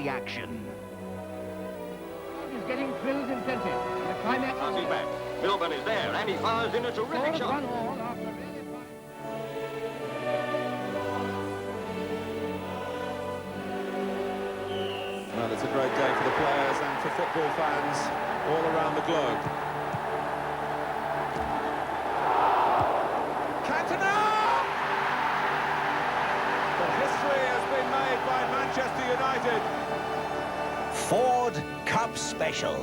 the action. He's getting thrills in plenty. The climax. He's back. Milburn is there, and he fires in a terrific shot. Well, it's a great day for the players and for football fans all around the globe. Cantona! The history has been made by Manchester United. Ford Cup Special.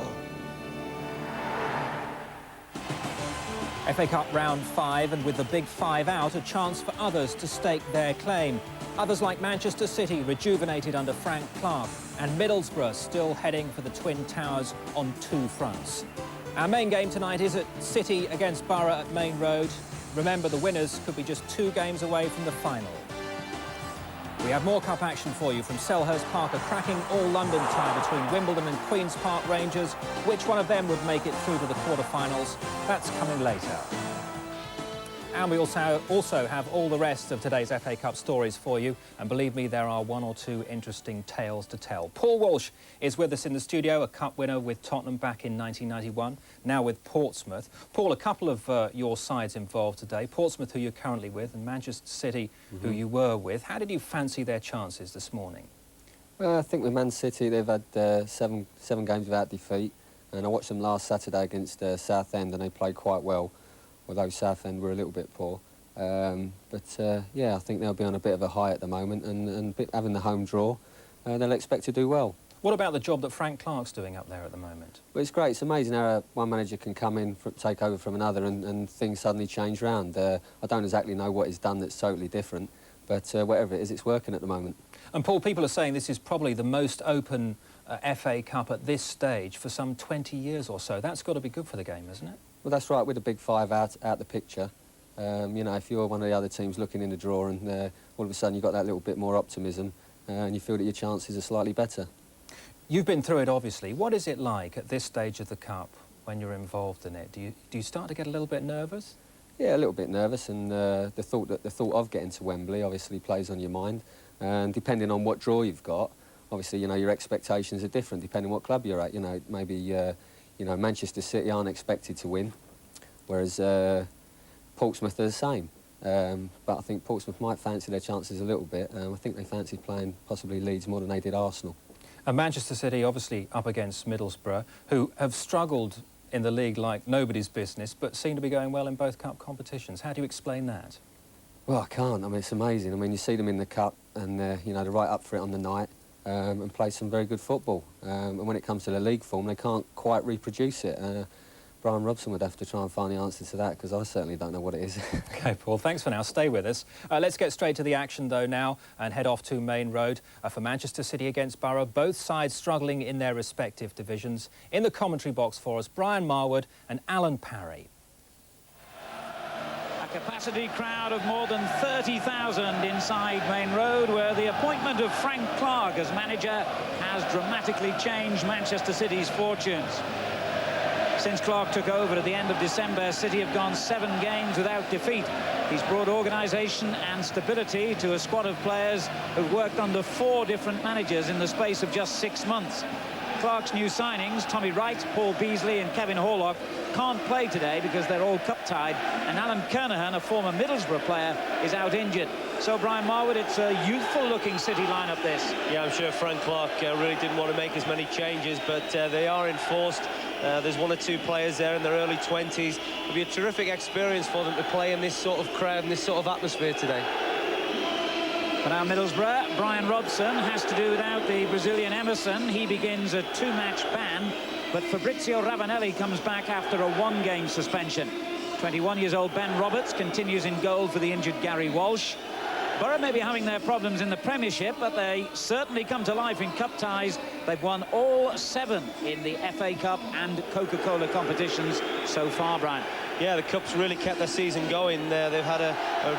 FA Cup round 5, and with the big 5 out, a chance for others to stake their claim. Others like Manchester City, rejuvenated under Frank Clark, and Middlesbrough still heading for the Twin Towers on 2 fronts. Our main game tonight is at City against Borough at Main Road. Remember, the winners could be just 2 games away from the final. We have more cup action for you from Selhurst Park, a cracking all-London tie between Wimbledon and Queen's Park Rangers. Which one of them would make it through to the quarter-finals? That's coming later. And we also have all the rest of today's FA Cup stories for you. And believe me, there are 1 or 2 interesting tales to tell. Paul Walsh is with us in the studio, a cup winner with Tottenham back in 1991, now with Portsmouth. Paul, a couple of your sides involved today. Portsmouth, who you're currently with, and Manchester City, who you were with. How did you fancy their chances this morning? Well, I think with Man City, they've had seven games without defeat. And I watched them last Saturday against Southend, and they played quite well, although Southend were a little bit poor. Yeah, I think they'll be on a bit of a high at the moment, and having the home draw, they'll expect to do well. What about the job that Frank Clark's doing up there at the moment? Well, it's great. It's amazing how one manager can come in, take over from another, and things suddenly change round. I don't exactly know what he's done that's totally different, but whatever it is, it's working at the moment. And Paul, people are saying this is probably the most open FA Cup at this stage for some 20 years or so. That's got to be good for the game, isn't it? Well, that's right. With the big 5 out the picture, you know, if you're one of the other teams looking in the draw and all of a sudden you've got that little bit more optimism and you feel that your chances are slightly better. You've been through it, obviously. What is it like at this stage of the Cup when you're involved in it? Do you start to get a little bit nervous? Yeah, a little bit nervous, and the thought of getting to Wembley obviously plays on your mind. And depending on what draw you've got, obviously, you know, your expectations are different depending on what club you're at. You know, maybe you know, Manchester City aren't expected to win, whereas Portsmouth are the same. But I think Portsmouth might fancy their chances a little bit. I think they fancy playing possibly Leeds more than they did Arsenal. And Manchester City obviously up against Middlesbrough, who have struggled in the league like nobody's business, but seem to be going well in both cup competitions. How do you explain that? Well, I can't. I mean, it's amazing. I mean, you see them in the cup and, you know, they're right up for it on the night and play some very good football. And when it comes to the league form, they can't quite reproduce it. Brian Robson would have to try and find the answer to that, because I certainly don't know what it is. OK, Paul, thanks for now. Stay with us. Let's get straight to the action, though, now, and head off to Main Road for Manchester City against Borough. Both sides struggling in their respective divisions. In the commentary box for us, Brian Marwood and Alan Parry. A capacity crowd of more than 30,000 inside Main Road, where the appointment of Frank Clark as manager has dramatically changed Manchester City's fortunes. Since Clark took over at the end of December, City have gone 7 games without defeat. He's brought organisation and stability to a squad of players who've worked under 4 different managers in the space of just 6 months. Clark's new signings, Tommy Wright, Paul Beasley and Kevin Horlock, can't play today because they're all cup-tied, and Alan Kernahan, a former Middlesbrough player, is out injured. So, Brian Marwood, it's a youthful-looking City lineup, this. Yeah, I'm sure Frank Clark really didn't want to make as many changes, but they are enforced. There's 1 or 2 players there in their early 20s. It'll be a terrific experience for them to play in this sort of crowd and this sort of atmosphere today. For now, Middlesbrough, Brian Robson has to do without the Brazilian Emerson. He begins a 2-match ban, but Fabrizio Ravanelli comes back after a 1-game suspension. 21-year-old Ben Roberts continues in goal for the injured Gary Walsh. Borough may be having their problems in the Premiership, but they certainly come to life in cup ties. They've won all 7 in the FA Cup and Coca-Cola competitions so far, Brian. Yeah, the Cup's really kept their season going. They've had a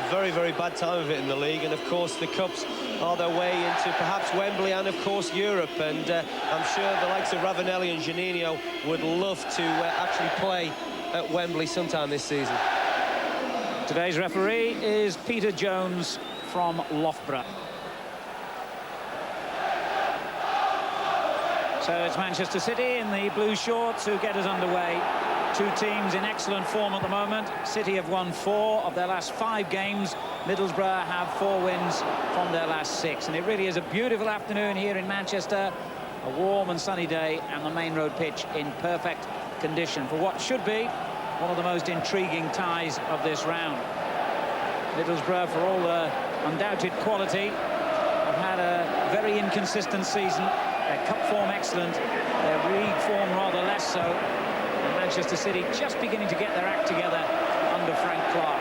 very, very bad time of it in the league, and of course the Cups are their way into perhaps Wembley and of course Europe, and I'm sure the likes of Ravanelli and Juninho would love to actually play at Wembley sometime this season. Today's referee is Peter Jones from Loughborough. So it's Manchester City in the blue shorts who get us underway. Two teams in excellent form at the moment. City have won 4 of their last 5 games. Middlesbrough have 4 wins from their last 6. And it really is a beautiful afternoon here in Manchester. A warm and sunny day, and the main road pitch in perfect condition for what should be one of the most intriguing ties of this round. Middlesbrough, for all their undoubted quality, have had a very inconsistent season. Their cup form excellent, their league form rather less so. And Manchester City just beginning to get their act together under Frank Clark.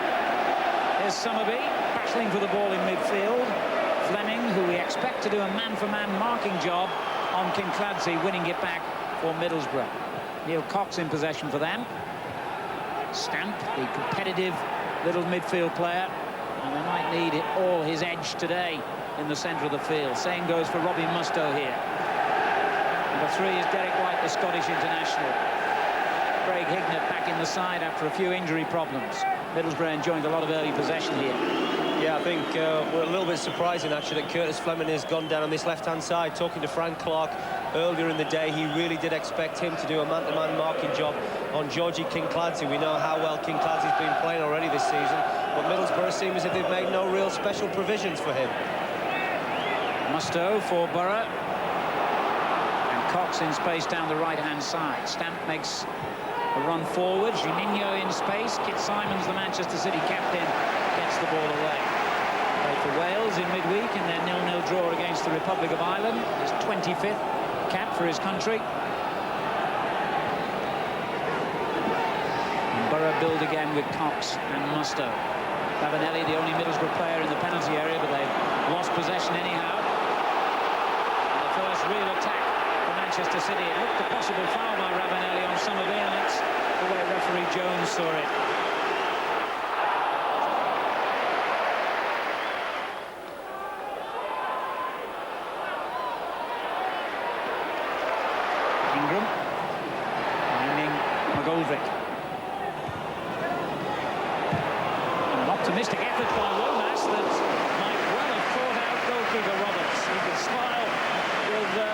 Here's Summerby battling for the ball in midfield. Fleming, who we expect to do a man-for-man marking job on Kincladze, winning it back for Middlesbrough. Neil Cox in possession for them. Stamp, the competitive little midfield player, and they might need it all his edge today in the centre of the field. Same goes for Robbie Mustoe here. Number 3 is Derek White, the Scottish international. Craig Hignett back in the side after a few injury problems. Middlesbrough enjoying a lot of early possession here. Yeah, I think we're a little bit surprising actually that Curtis Fleming has gone down on this left-hand side. Talking to Frank Clark earlier in the day, he really did expect him to do a man-to-man marking job on Georgie Kincladze. We know how well Kincladze's been playing already this season, but Middlesbrough seem as if they've made no real special provisions for him. Mustoe for Borough. And Cox in space down the right-hand side. Stamp makes a run forward. Juninho in space. Kit Simons, the Manchester City captain, gets the ball away. Played for Wales in midweek in their 0-0 draw against the Republic of Ireland. His 25th cap for his country. And Borough build again with Cox and Mustoe. Ravanelli, the only Middlesbrough player in the penalty area, but they've lost possession anyhow. And the first real attack for Manchester City. It looked a possible foul by Ravanelli on Summerby, and that's the way referee Jones saw it. Ingram finding McGoldrick. An optimistic effort by Lomas that might well have caught out goalkeeper Roberts. He could smile with a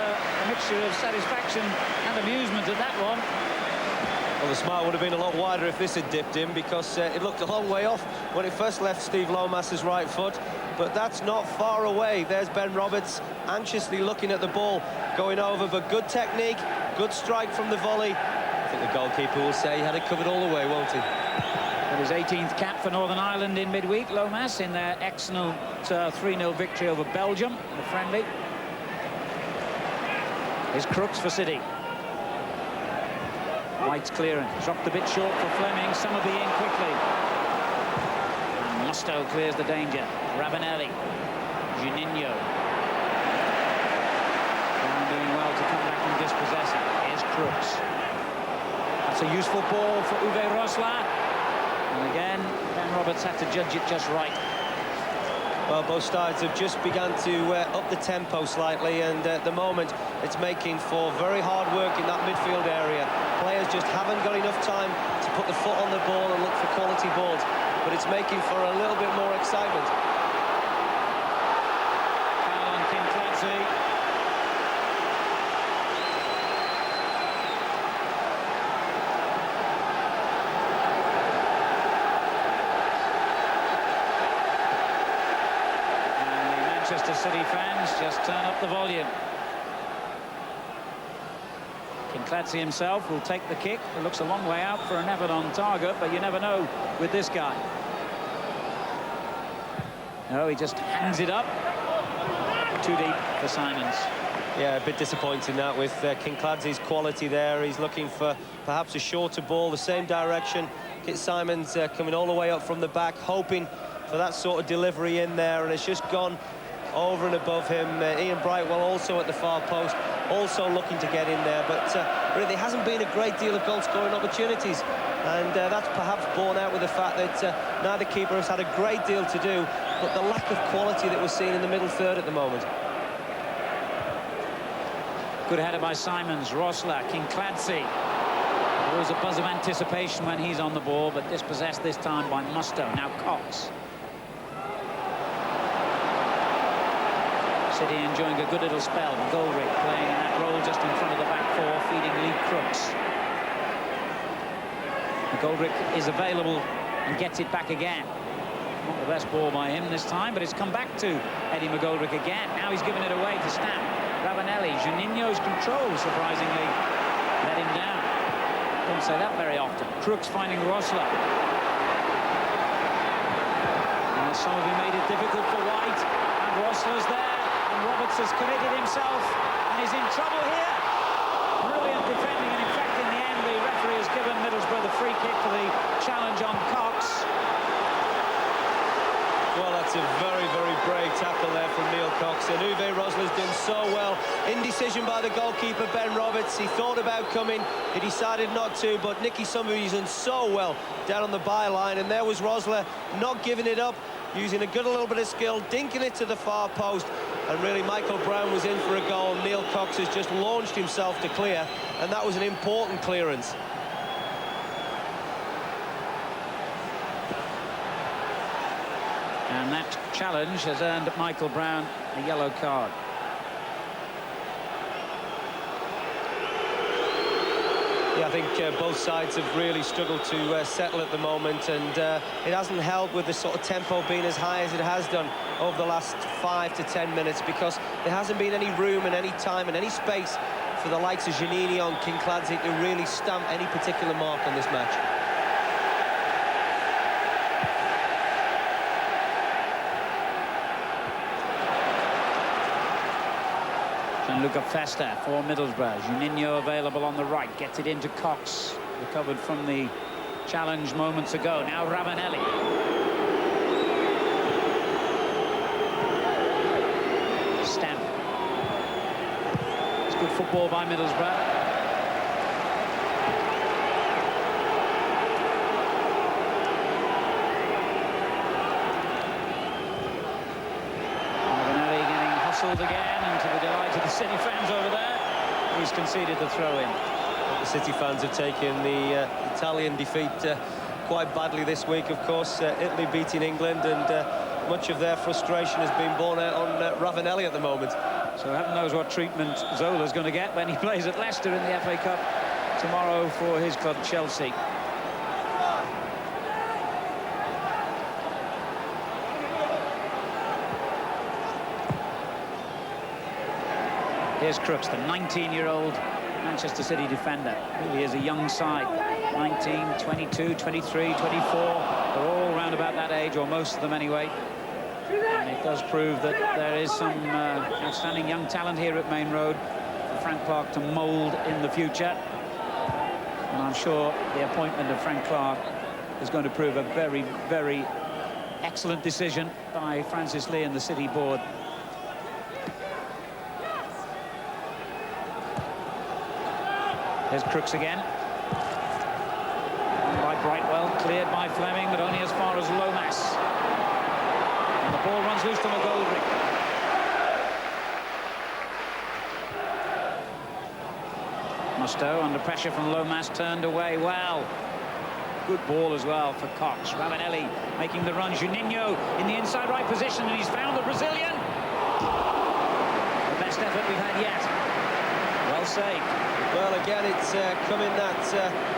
mixture of satisfaction and amusement at that one. Well, the smile would have been a lot wider if this had dipped in, because it looked a long way off when it first left Steve Lomas's right foot. But that's not far away. There's Ben Roberts anxiously looking at the ball going over, but good technique, good strike from the volley. I think the goalkeeper will say he had it covered all the way, won't he? That his 18th cap for Northern Ireland in midweek. Lomas in their excellent 3-0 victory over Belgium, the friendly. Here's Crooks for City. White's clearance, dropped a bit short for Fleming. Summerby in quickly. And Mustoe clears the danger. Ravanelli, Juninho. And doing well to come back and dispossess it. Here's Crooks. That's a useful ball for Uwe Rosler. And again, Ben Roberts had to judge it just right. Well, both sides have just begun to up the tempo slightly, and at the moment it's making for very hard work in that midfield area. Players just haven't got enough time to put the foot on the ball and look for quality balls, but it's making for a little bit more excitement. Foul on Kincladze. Manchester City fans just turn up the volume. Kincladze himself will take the kick. It looks a long way out for an effort on target, but you never know with this guy. No, he just hangs it up. Too deep for Simons. Yeah, a bit disappointing that with Kincladze's quality there. He's looking for perhaps a shorter ball, the same direction. Kit Simons coming all the way up from the back, hoping for that sort of delivery in there, and it's just gone over and above him. Ian Brightwell also at the far post, also looking to get in there, but really there hasn't been a great deal of goal-scoring opportunities, and that's perhaps borne out with the fact that neither keeper has had a great deal to do, but the lack of quality that we're seeing in the middle third at the moment. Good header by Simons. Rosler, Kincladze. Always a buzz of anticipation when he's on the ball, but dispossessed this time by Mustoe. Now Cox. City enjoying a good little spell. McGoldrick playing in that role just in front of the McGoldrick is available and gets it back again. Not the best ball by him this time, but it's come back to Eddie McGoldrick again. Now he's given it away to Stamp. Ravanelli, Juninho's control, surprisingly, let him down. Don't say that very often. Crooks finding Rosler. And some of them made it difficult for White. And Rosler's there. And Roberts has committed himself and is in trouble here. Brilliant defending, and in fact, in the end, the referee has given Middlesbrough the free kick for the challenge on Cox. Well, that's a very, very brave tackle there from Neil Cox. And Uwe Rosler's done so well. Indecision by the goalkeeper, Ben Roberts. He thought about coming. He decided not to, but Nicky Summerby's done so well down on the byline. And there was Rosler not giving it up, using a good little bit of skill, dinking it to the far post. And really, Michael Brown was in for a goal. Neil Cox has just launched himself to clear, and that was an important clearance. And that challenge has earned Michael Brown a yellow card. Yeah, I think both sides have really struggled to settle at the moment, and it hasn't helped with the sort of tempo being as high as it has done over the last 5 to 10 minutes, because there hasn't been any room and any time and any space for the likes of Juninho and Kincladze to really stamp any particular mark on this match. Gianluca Festa for Middlesbrough. Juninho available on the right, gets it into Cox, recovered from the challenge moments ago. Now Ravanelli. Stamp. It's good football by Middlesbrough. Again, and to the delight of the City fans over there, he's conceded the throw-in. The City fans have taken the Italian defeat quite badly this week, of course. Italy beating England, and much of their frustration has been borne out on Ravanelli at the moment. So heaven knows what treatment Zola's going to get when he plays at Leicester in the FA Cup tomorrow for his club Chelsea. Here's Crooks, the 19-year-old Manchester City defender. Really is a young side. 19, 22, 23, 24. They're all round about that age, or most of them anyway. And it does prove that there is some outstanding young talent here at Main Road for Frank Clark to mould in the future. And I'm sure the appointment of Frank Clark is going to prove a very, very excellent decision by Francis Lee and the City board. There's Crooks again. By Brightwell, cleared by Fleming, but only as far as Lomas. And the ball runs loose to McGoldrick. Musto, under pressure from Lomas, turned away well. Good ball as well for Cox. Ravanelli making the run. Juninho in the inside right position, and he's found the Brazilian. The best effort we've had yet. Well saved. Well, again, it's come in that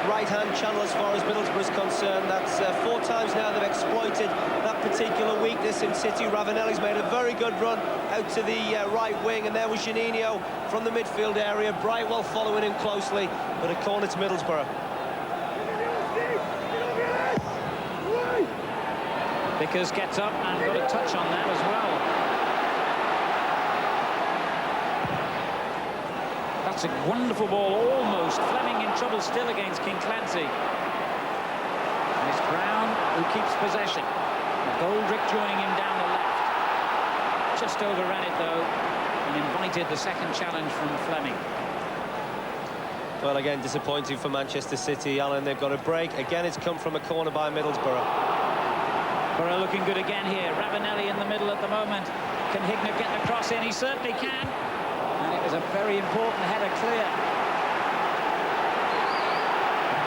right-hand channel as far as Middlesbrough is concerned. That's 4 times now they've exploited that particular weakness in City. Ravanelli's made a very good run out to the right wing, and there was Juninho from the midfield area. Brightwell following him closely, but a corner to Middlesbrough. Vickers gets up and got a touch on that as well. That's a wonderful ball, almost. Fleming in trouble still against Kincladze. And it's Brown who keeps possession. McGoldrick joining him down the left. Just overran it, though, and invited the second challenge from Fleming. Well, again, disappointing for Manchester City, Alan. They've got a break. Again, it's come from a corner by Middlesbrough. Borough looking good again here. Ravanelli in the middle at the moment. Can Hignett get the cross in? He certainly can. And it was a very important header clear.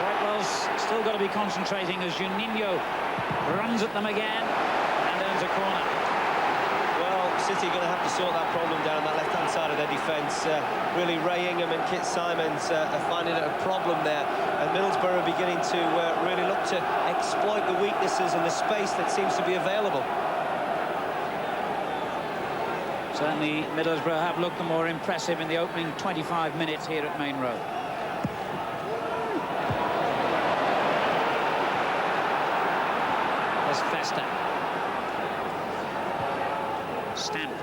Brightwell's still got to be concentrating as Juninho runs at them again and earns a corner. Well, City are going to have to sort that problem down on that left-hand side of their defence. Really, Ray Ingham and Kit Simons are finding it a problem there. And Middlesbrough are beginning to really look to exploit the weaknesses and the space that seems to be available. Certainly, Middlesbrough have looked the more impressive in the opening 25 minutes here at Main Road. There's Festa. Stamp.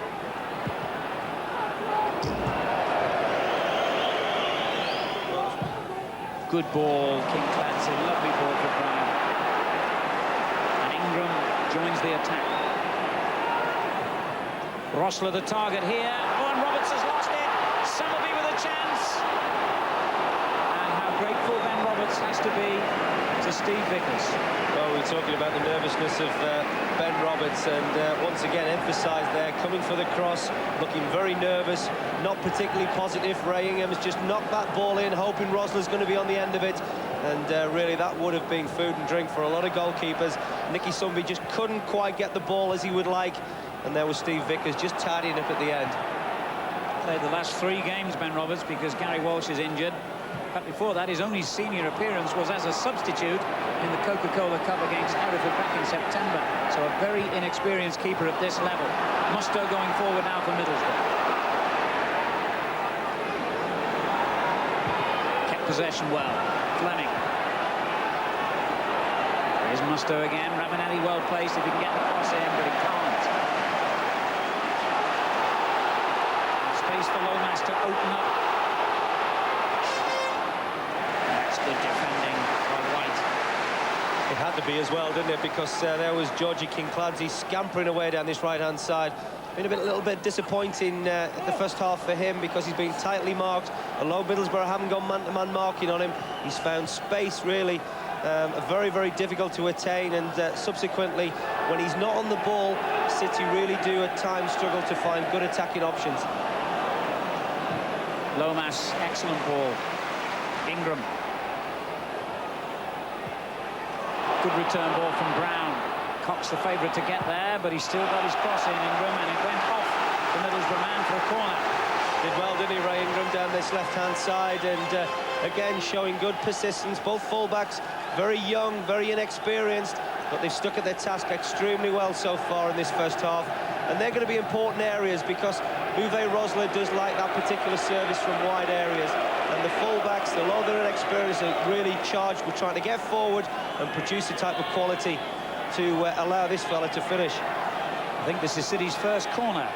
Good ball, King Clancy, lovely ball for Brown. And Ingram joins the attack. Rosler the target here. Oh, and Roberts has lost it. Summerby with a chance. And how grateful Ben Roberts has to be to Steve Vickers. Well, we're talking about the nervousness of Ben Roberts, and once again emphasised there, coming for the cross, looking very nervous, not particularly positive. Ray Ingham has just knocked that ball in, hoping Rosler's going to be on the end of it, and really that would have been food and drink for a lot of goalkeepers. Nicky Sumby just couldn't quite get the ball as he would like, and there was Steve Vickers just tidying up at the end. Played the last 3 games, Ben Roberts, because Gary Walsh is injured. But before that, his only senior appearance was as a substitute in the Coca-Cola Cup against Hereford back in September. So a very inexperienced keeper at this level. Musto going forward now for Middlesbrough. Kept possession well. Fleming. Here's Musto again. Ravanelli well placed if he can get the cross in, but he can't. Space for Lomas to open up. Good defending by White. It had to be as well, didn't it? Because there was Georgie King-Clancy scampering away down this right-hand side. Been a little bit disappointing the first half for him because he's been tightly marked. Although Middlesbrough haven't gone man-to-man marking on him, he's found space really very, very difficult to attain, and subsequently, when he's not on the ball, City really do at times struggle to find good attacking options. Lomas, excellent ball. Ingram. Good return ball from Brown. Cox the favourite to get there, but he's still got his cross in, Ingram, and it went off the Middlesbrough man for a corner. Did well, didn't he, Ray Ingram, down this left-hand side, and again showing good persistence. Both fullbacks very young, very inexperienced, but they've stuck at their task extremely well so far in this first half, and they're going to be important areas because Uwe Rosler does like that particular service from wide areas. And the fullbacks, although they're inexperienced, are really charged with trying to get forward and produce the type of quality to allow this fella to finish. I think this is City's first corner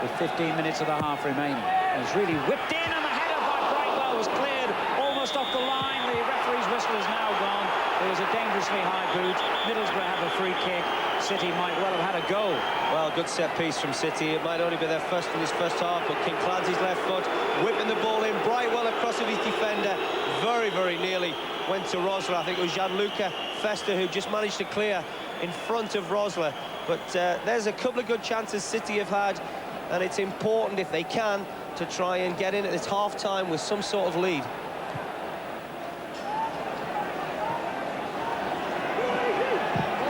with 15 minutes of the half remaining. It's really whipped in, and the header by Brightwell was cleared almost off the line. The referee's whistle is now gone. It was a dangerously high boot. Middlesbrough have a free kick. City might well have had a goal. Well, good set piece from City. It might only be their first in this first half, but King Clancy's left foot whipping the ball in. Brightwell across of his defender. Very, very nearly went to Rosler. I think it was Gianluca Festa who just managed to clear in front of Rosler. But there's a couple of good chances City have had, and it's important, if they can, to try and get in at this half-time with some sort of lead.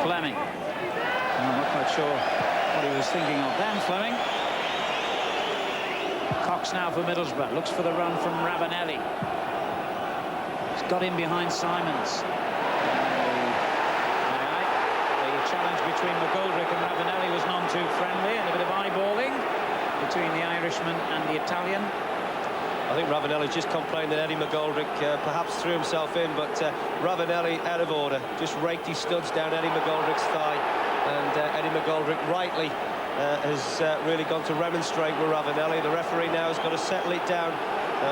Fleming. I'm not quite sure what he was thinking of then, Fleming. Cox now for Middlesbrough. Looks for the run from Ravanelli. He's got in behind Simons. The challenge between McGoldrick and Ravanelli was none too friendly, and a bit of eyeballing between the Irishman and the Italian. I think Ravanelli just complained that Eddie McGoldrick perhaps threw himself in, but Ravanelli out of order, just raked his studs down Eddie McGoldrick's thigh, and Eddie McGoldrick rightly has really gone to remonstrate with Ravanelli. The referee now has got to settle it down.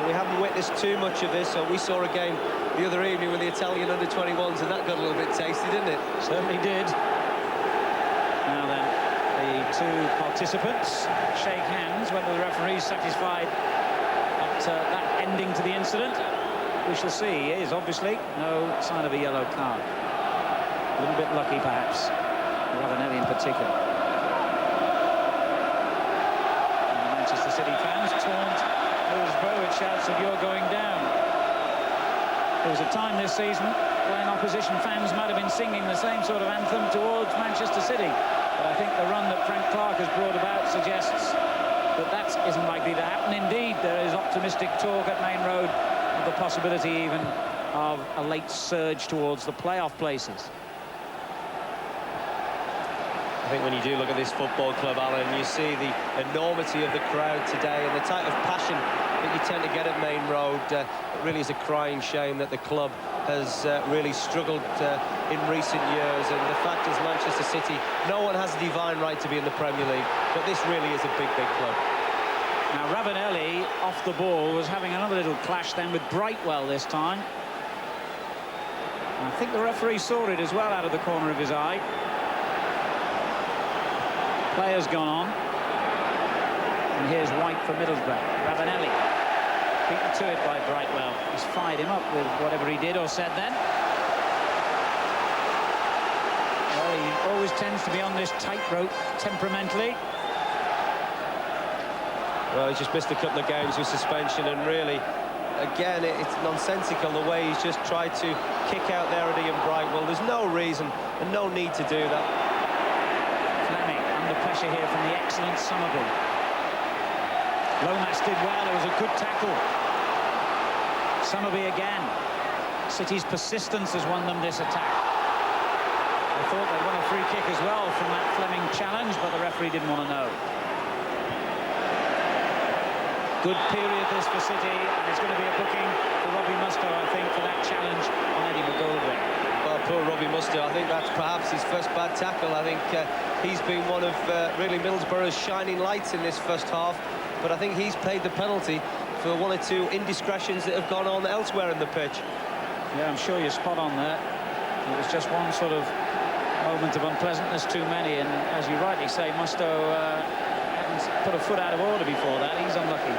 We haven't witnessed too much of this, so we saw a game the other evening with the Italian under-21s, and that got a little bit tasty, didn't it? Certainly did. Now then, the two participants shake hands whether the referee's satisfied that ending to the incident. We shall see. He is obviously no sign of a yellow card. A little bit lucky, perhaps. Ravanelli in particular. And the Manchester City fans taunt Middlesbrough with shouts of "You're going down." There was a time this season when opposition fans might have been singing the same sort of anthem towards Manchester City. But I think the run that Frank Clark has brought about suggests that that isn't likely to happen. Indeed, there is optimistic talk at Main Road of the possibility even of a late surge towards the playoff places. I think when you do look at this football club, Alan, you see the enormity of the crowd today and the type of passion that you tend to get at Main Road. It really is a crying shame that the club has really struggled in recent years, and the fact is Manchester City, no one has a divine right to be in the Premier League, but this really is a big, big club. Now Ravanelli off the ball was having another little clash then with Brightwell this time. I think the referee saw it as well out of the corner of his eye. Players gone on. And here's White for Middlesbrough. Ravanelli beaten to it by Brightwell. He's fired him up with whatever he did or said then. Well, he always tends to be on this tightrope temperamentally. Well, he's just missed a couple of games with suspension, and really, again, it's nonsensical the way he's just tried to kick out there at Ian Brightwell. There's no reason and no need to do that. Fleming under pressure here from the excellent Somerville. Lomas did well, it was a good tackle. Somerville again. City's persistence has won them this attack. I thought they'd won a free kick as well from that Fleming challenge, but the referee didn't want to know. Good period this for City, and it's going to be a booking for Robbie Mustoe, I think, for that challenge on Eddie McGoldrick. Well, poor Robbie Mustoe, I think that's perhaps his first bad tackle. I think he's been one of really Middlesbrough's shining lights in this first half, but I think he's paid the penalty for one or two indiscretions that have gone on elsewhere in the pitch. Yeah, I'm sure you're spot on there. It was just one sort of moment of unpleasantness too many, and as you rightly say, Mustoe hadn't put a foot out of order before that. He's unlucky.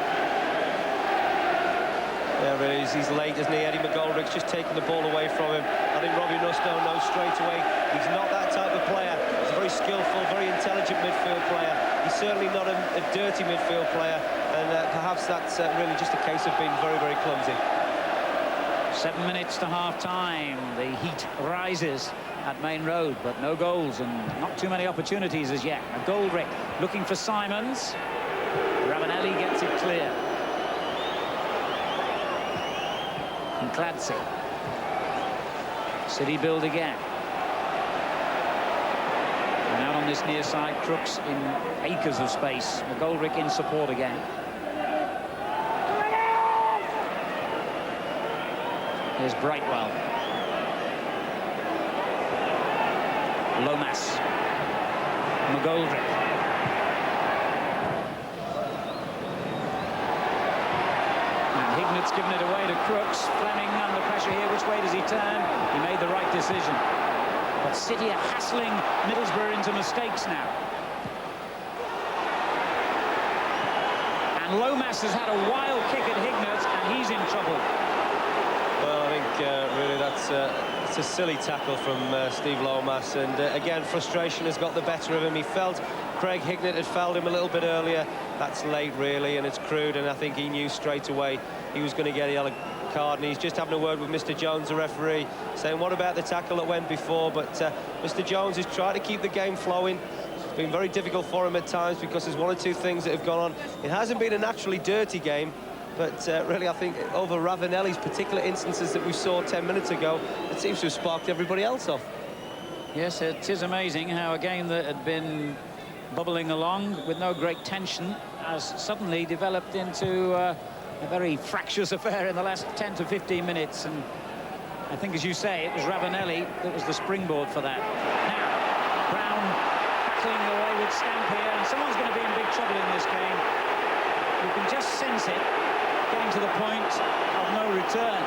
Yeah, really, he's late, isn't he? Eddie McGoldrick's just taken the ball away from him. I think Robbie Mustoe knows straight away he's not that type of player. He's a very skillful, very intelligent midfield player. He's certainly not a dirty midfield player, and perhaps that's really just a case of being very, very clumsy. 7 minutes to half-time. The heat rises at Main Road, but no goals and not too many opportunities as yet. McGoldrick looking for Simons. Ravanelli gets it clear. And Clancy. City build again. And out on this near side, Crooks in acres of space. McGoldrick in support again. Here's Brightwell. Lomas. McGoldrick. And Hignet's given it away to Crooks. Fleming under pressure here. Which way does he turn? He made the right decision. But City are hassling Middlesbrough into mistakes now. And Lomas has had a wild kick at Hignet, and he's in trouble. Well, I think really that's it's a silly tackle from Steve Lomas, and again, frustration has got the better of him. He felt Craig Hignett had fouled him a little bit earlier. That's late, really, and it's crude, and I think he knew straight away he was going to get a yellow card, and he's just having a word with Mr. Jones, the referee, saying, what about the tackle that went before? But Mr. Jones is trying to keep the game flowing. It's been very difficult for him at times because there's one or two things that have gone on. It hasn't been a naturally dirty game, but really, I think over Ravanelli's particular instances that we saw 10 minutes ago, it seems to have sparked everybody else off. Yes, it is amazing how a game that had been bubbling along with no great tension has suddenly developed into a very fractious affair in the last 10 to 15 minutes. And I think, as you say, it was Ravanelli that was the springboard for that. Now, Brown battling away with Stamp here, and someone's going to be in big trouble in this game. You can just sense it. Getting to the point of no return.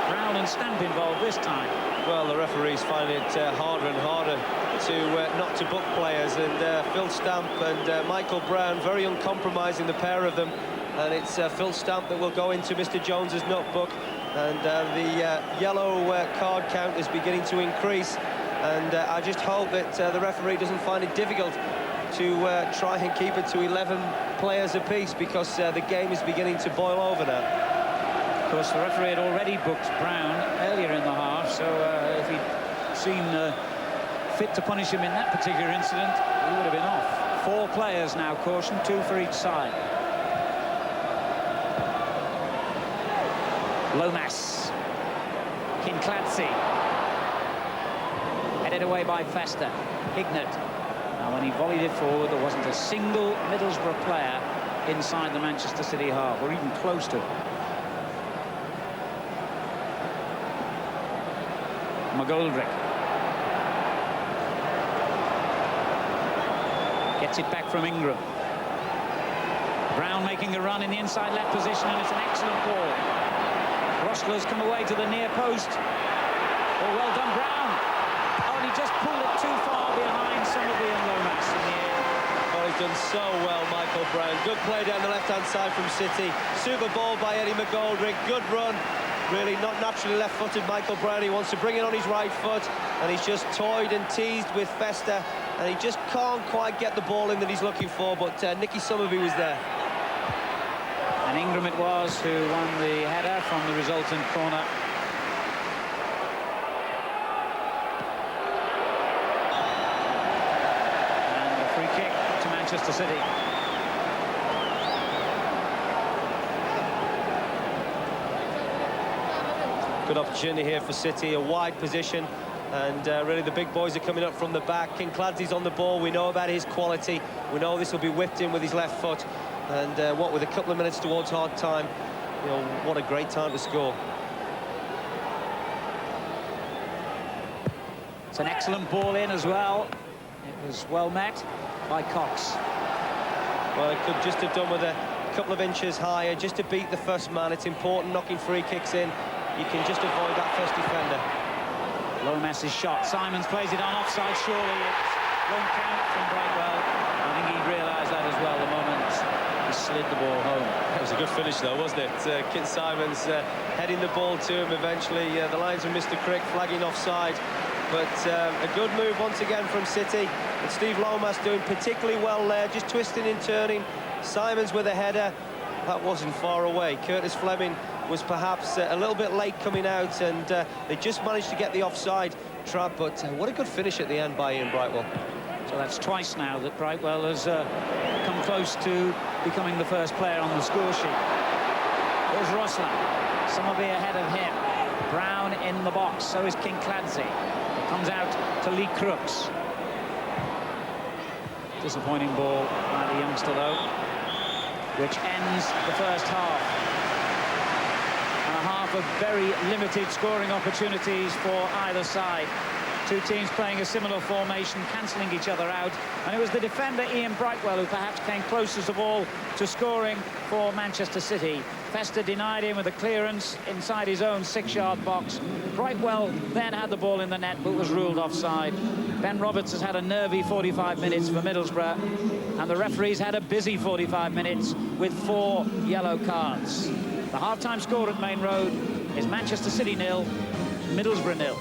Brown and Stamp involved this time. Well, the referees find it harder and harder to not to book players, and Phil Stamp and Michael Brown, very uncompromising, the pair of them, and it's Phil Stamp that will go into Mr. Jones's notebook, and the yellow card count is beginning to increase, and I just hope that the referee doesn't find it difficult to try and keep it to 11 players apiece, because the game is beginning to boil over now. Of course, the referee had already booked Brown earlier in the half, so if he'd seen fit to punish him in that particular incident, he would have been off. 4 players now cautioned, 2 for each side. Lomas. Kinkladze. Headed away by Festa. Hignett. Now, when he volleyed it forward, there wasn't a single Middlesbrough player inside the Manchester City half, or even close to it. McGoldrick. Gets it back from Ingram. Brown making a run in the inside left position, and it's an excellent ball. Rosler's come away to the near post. Oh, well done, Brown. Oh, and he just pulled it too far behind Somerby and Lomas in the air. Oh, he's done so well, Michael Brown. Good play down the left-hand side from City. Super ball by Eddie McGoldrick. Good run. Really not naturally left-footed, Michael Brown. He wants to bring it on his right foot, and he's just toyed and teased with Festa, and he just can't quite get the ball in that he's looking for, but Nicky Somerby was there. And Ingram it was who won the header from the resultant corner. And a free kick to Manchester City. Good opportunity here for City, a wide position, and really the big boys are coming up from the back. Kinkladze's on the ball. We know about his quality. We know this will be whipped in with his left foot. And what with a couple of minutes towards hard time, you know, what a great time to score. It's an excellent ball in as well. It was well met by Cox. Well, it could just have done with a couple of inches higher just to beat the first man. It's important knocking free kicks in. You can just avoid that first defender. Lomas' shot. Simons plays it on offside. Surely it won't count from Brightwell. I think he realised that as well the moment he slid the ball home. That was a good finish though, wasn't it? Kit Simons heading the ball to him eventually. The lines of Mr. Crick flagging offside. But a good move once again from City. And Steve Lomas doing particularly well there, just twisting and turning. Simons with a header. That wasn't far away. Curtis Fleming was perhaps a little bit late coming out, and they just managed to get the offside trap. But what a good finish at the end by Ian Brightwell. So that's twice now that Brightwell has come close to becoming the first player on the score sheet. There's Rosler. Somerby ahead of him. Brown in the box. So is Kinkladze. It comes out to Lee Crooks. Disappointing ball by the youngster, though, which ends the first half. And a half of very limited scoring opportunities for either side. Two teams playing a similar formation, cancelling each other out. And it was the defender, Ian Brightwell, who perhaps came closest of all to scoring for Manchester City. Festa denied him with a clearance inside his own 6-yard box. Brightwell then had the ball in the net, but was ruled offside. Ben Roberts has had a nervy 45 minutes for Middlesbrough, and the referees had a busy 45 minutes with 4 yellow cards. The half-time score at Main Road is Manchester City 0, Middlesbrough 0.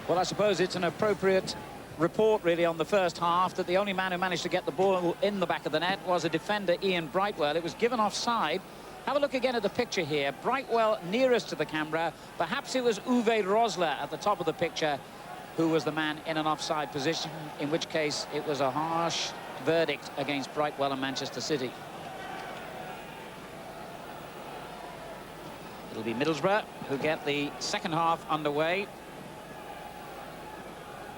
Well, I suppose it's an appropriate report, really, on the first half, that the only man who managed to get the ball in the back of the net was a defender, Ian Brightwell. It was given offside. Have a look again at the picture here. Brightwell nearest to the camera. Perhaps it was Uwe Rosler at the top of the picture who was the man in an offside position, in which case it was a harsh verdict against Brightwell and Manchester City. It'll be Middlesbrough who get the second half underway.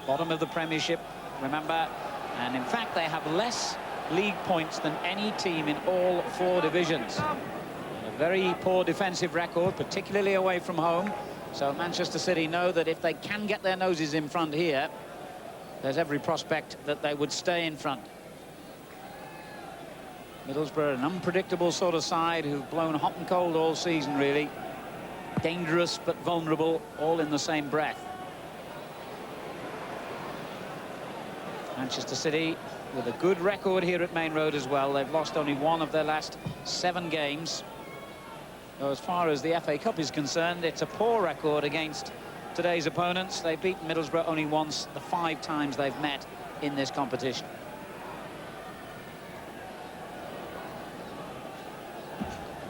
Bottom of the Premiership, remember, and in fact they have less league points than any team in all 4 divisions. A very poor defensive record, particularly away from home. So Manchester City know that if they can get their noses in front here, there's every prospect that they would stay in front. Middlesbrough, an unpredictable sort of side who've blown hot and cold all season, really. Dangerous but vulnerable, all in the same breath. Manchester City with a good record here at Main Road as well. They've lost only 1 of their last 7 games. So as far as the FA Cup is concerned, it's a poor record against today's opponents. They've beaten Middlesbrough only once, the 5 times they've met in this competition.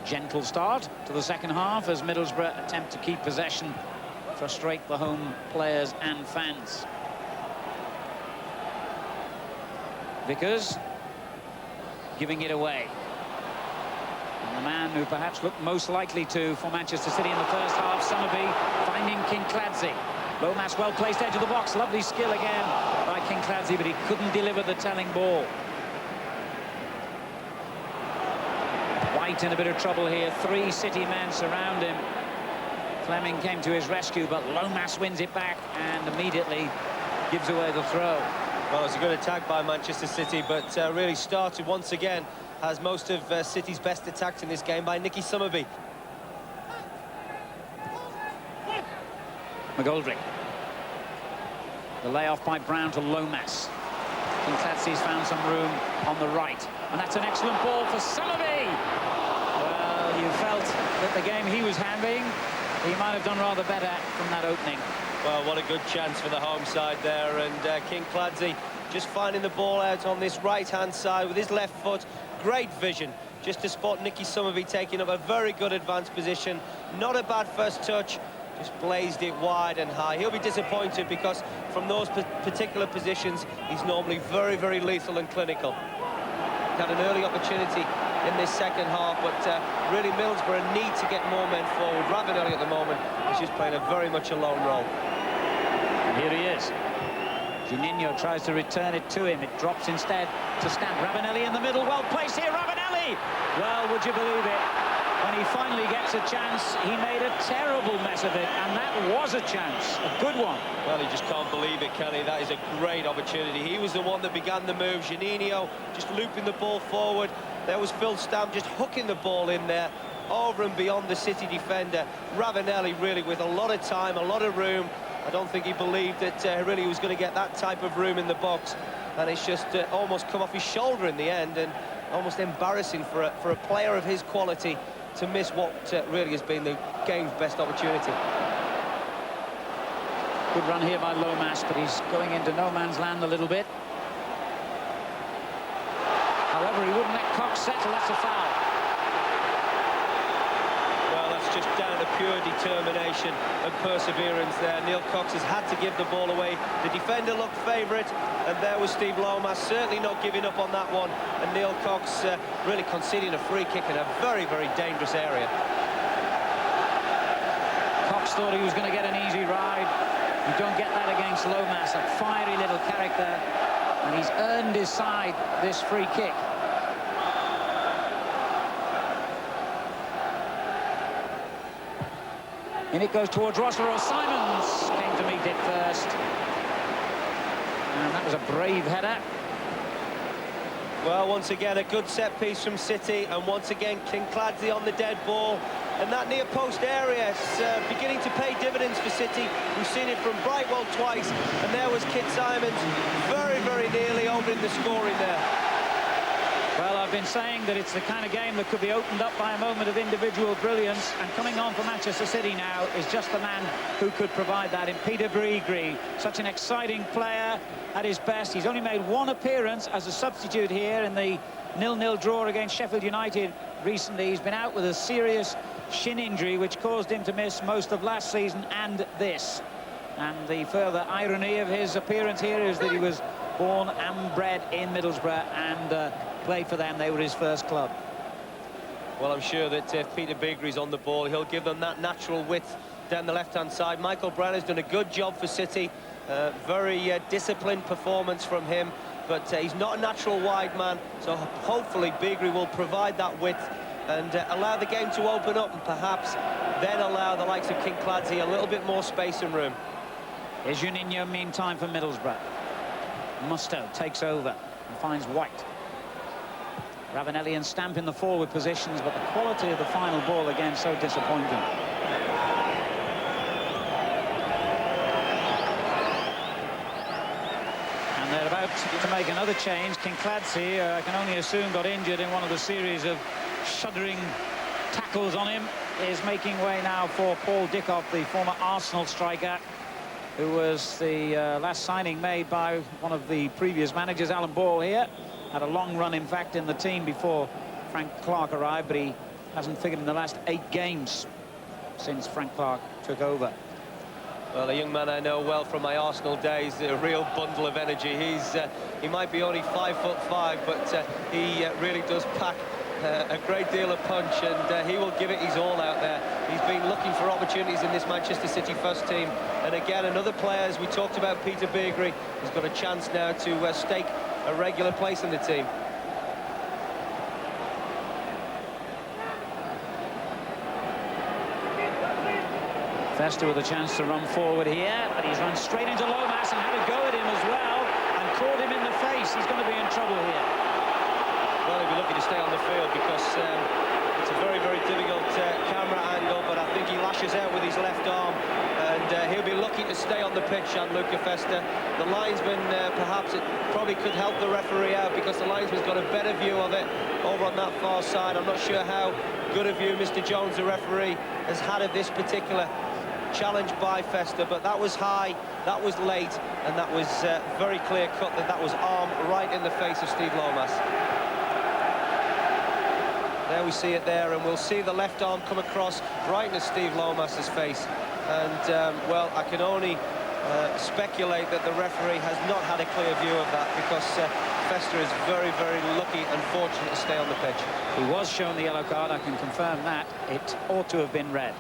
Gentle start to the second half as Middlesbrough attempt to keep possession frustrate the home players and fans. Vickers giving it away. And the man who perhaps looked most likely to for Manchester City in the first half, Summerby, finding Kincladze. Lomas well placed edge of the box. Lovely skill again by Kincladze, but he couldn't deliver the telling ball. White in a bit of trouble here. 3 City men surround him. Fleming came to his rescue, but Lomas wins it back and immediately gives away the throw. Well, it's a good attack by Manchester City, but really started once again as most of City's best attacks in this game by Nicky Summerby. McGoldrick. The layoff by Brown to Lomas. Kincladze's found some room on the right. And that's an excellent ball for Summerby. Well, you felt that the game he was having, he might have done rather better from that opening. Well, what a good chance for the home side there, and Kincladze just finding the ball out on this right-hand side with his left foot. Great vision, just to spot Nicky Summerby taking up a very good advanced position. Not a bad first touch, just blazed it wide and high. He'll be disappointed because from those particular positions, he's normally very, very lethal and clinical. Had an early opportunity in this second half, but really Middlesbrough need to get more men forward. Ravanelli at the moment is just playing a very much a lone role. And here he is. Juninho tries to return it to him. It drops instead to Stamp. Ravanelli in the middle, well placed here. Ravanelli! Well, would you believe it? When he finally gets a chance, he made a terrible mess of it, and that was a chance, a good one. Well, he just can't believe it, can he? That is a great opportunity. He was the one that began the move. Juninho just looping the ball forward. There was Phil Stamp just hooking the ball in there, over and beyond the City defender. Ravanelli really with a lot of time, a lot of room. I don't think he believed that really he was going to get that type of room in the box, and it's just almost come off his shoulder in the end, and almost embarrassing for a player of his quality to miss what really has been the game's best opportunity. Good run here by Lomas, but he's going into no man's land a little bit. However, he wouldn't let Cox settle. That's a foul. Well, that's just down to pure determination and perseverance there. Neil Cox has had to give the ball away. The defender looked favourite, and there was Steve Lomas, certainly not giving up on that one. And Neil Cox really conceding a free kick in a very, very dangerous area. Cox thought he was going to get an easy ride. You don't get that against Lomas, a fiery little character, and he's earned his side this free kick. In it goes towards Rossler, or Simons came to meet it first. And that was a brave header. Well, once again, a good set piece from City, and once again, Kincladze on the dead ball. And that near post area is beginning to pay dividends for City. We've seen it from Brightwell twice, and there was Kit Simons very, very nearly opening the scoring there. Well, I've been saying that it's the kind of game that could be opened up by a moment of individual brilliance, and coming on for Manchester City now is just the man who could provide that in Peter Beagrie. Such an exciting player at his best. He's only made one appearance as a substitute here in the 0-0 draw against Sheffield United recently. He's been out with a serious shin injury which caused him to miss most of last season and this. And the further irony of his appearance here is that he was born and bred in Middlesbrough and played for them. They were his first club. Well, I'm sure that if Peter Beagrie's on the ball, he'll give them that natural width down the left-hand side. Michael Brown has done a good job for City. Very disciplined performance from him, but he's not a natural wide man, so hopefully Beagrie will provide that width and allow the game to open up, and perhaps then allow the likes of Kincladze a little bit more space and room. Here's Juninho meantime for Middlesbrough. Musto takes over and finds White. Ravanelli and Stamp in the forward positions, but the quality of the final ball again so disappointing. And they're about to make another change. Kincladze, I can only assume, got injured in one of the series of shuddering tackles on him, is making way now for Paul Dickov, the former Arsenal striker, who was the last signing made by one of the previous managers, Alan Ball here. Had a long run, in fact, in the team before Frank Clark arrived, but he hasn't figured in the last 8 games since Frank Clark took over. Well, a young man I know well from my Arsenal days, a real bundle of energy. He might be only 5'5", but he really does pack a great deal of punch, and he will give it his all out there. He's been looking for opportunities in this Manchester City first team, and again, another player, as we talked about, Peter Beagrie, has got a chance now to stake a regular place in the team. Festa with a chance to run forward here, but he's run straight into Lomas and had a go at him as well, and caught him in the face. He's going to be in trouble here. Well, he'll be lucky to stay on the field because it's a very, very difficult camera angle, but I think he lashes out with his left arm, and he'll be lucky to stay on the pitch, Gianluca Festa. The linesman, perhaps it probably could help the referee out because the linesman's got a better view of it over on that far side. I'm not sure how good a view Mr. Jones, the referee, has had of this particular challenge by Festa, but that was high, that was late, and that was very clear cut that was arm right in the face of Steve Lomas. There we see it there, and we'll see the left arm come across right into Steve Lomas's face. And, well, I can only speculate that the referee has not had a clear view of that because Festa is very, very lucky and fortunate to stay on the pitch. He was shown the yellow card, I can confirm that. It ought to have been red.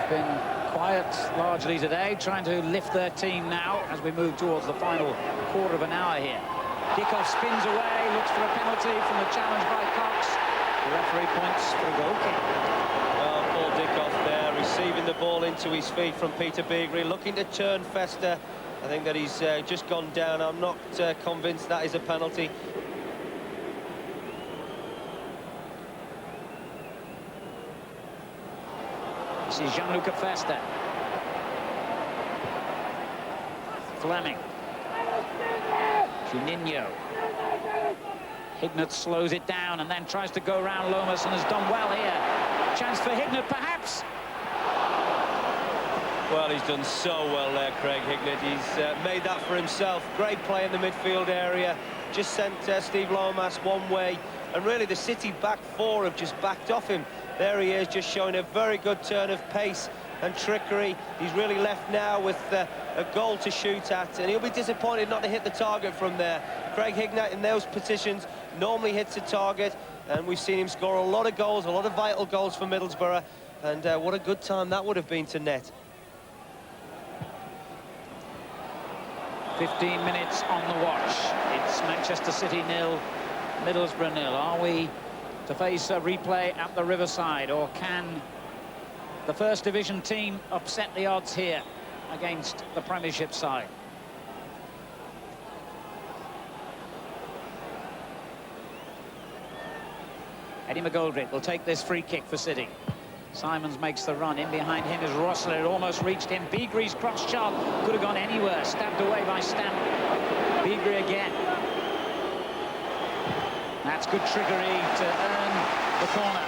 Been quiet largely today, trying to lift their team now as we move towards the final quarter of an hour here. Dickoff spins away, looks for a penalty from the challenge by Cox. The referee points for a goal kick. Well, Paul Dickoff there, receiving the ball into his feet from Peter Beagrie, looking to turn Festa. I think that he's just gone down. I'm not convinced that is a penalty. This is Gianluca Festa. Fleming. Juninho. Hignett slows it down and then tries to go around Lomas and has done well here. Chance for Hignett, perhaps. Well, he's done so well there, Craig Hignett. He's made that for himself. Great play in the midfield area. Just sent Steve Lomas one way. And really, the City back four have just backed off him. There he is, just showing a very good turn of pace and trickery. He's really left now with a goal to shoot at, and he'll be disappointed not to hit the target from there. Craig Hignett in those positions normally hits a target, and we've seen him score a lot of goals, a lot of vital goals for Middlesbrough, and what a good time that would have been to net. 15 minutes on the watch. It's Manchester City 0, Middlesbrough 0. Are we to face a replay at the Riverside, or can the First Division team upset the odds here against the Premiership side? Eddie McGoldrick will take this free kick for City. Simons makes the run. In behind him is Rossler. It almost reached him. Beagrie's cross shot could have gone anywhere. Stabbed away by Stamp. Beagrie again. That's good trickery to earn the corner.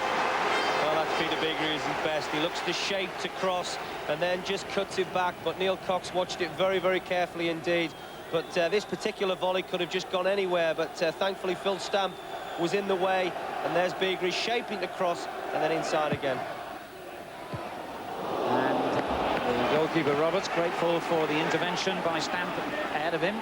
Well, that's Peter Beagrie is his best. He looks to shape to cross and then just cuts it back, but Neil Cox watched it very, very carefully indeed. But this particular volley could have just gone anywhere, but thankfully Phil Stamp was in the way, and there's Beagrie shaping the cross and then inside again. And the goalkeeper Roberts grateful for the intervention by Stamp ahead of him.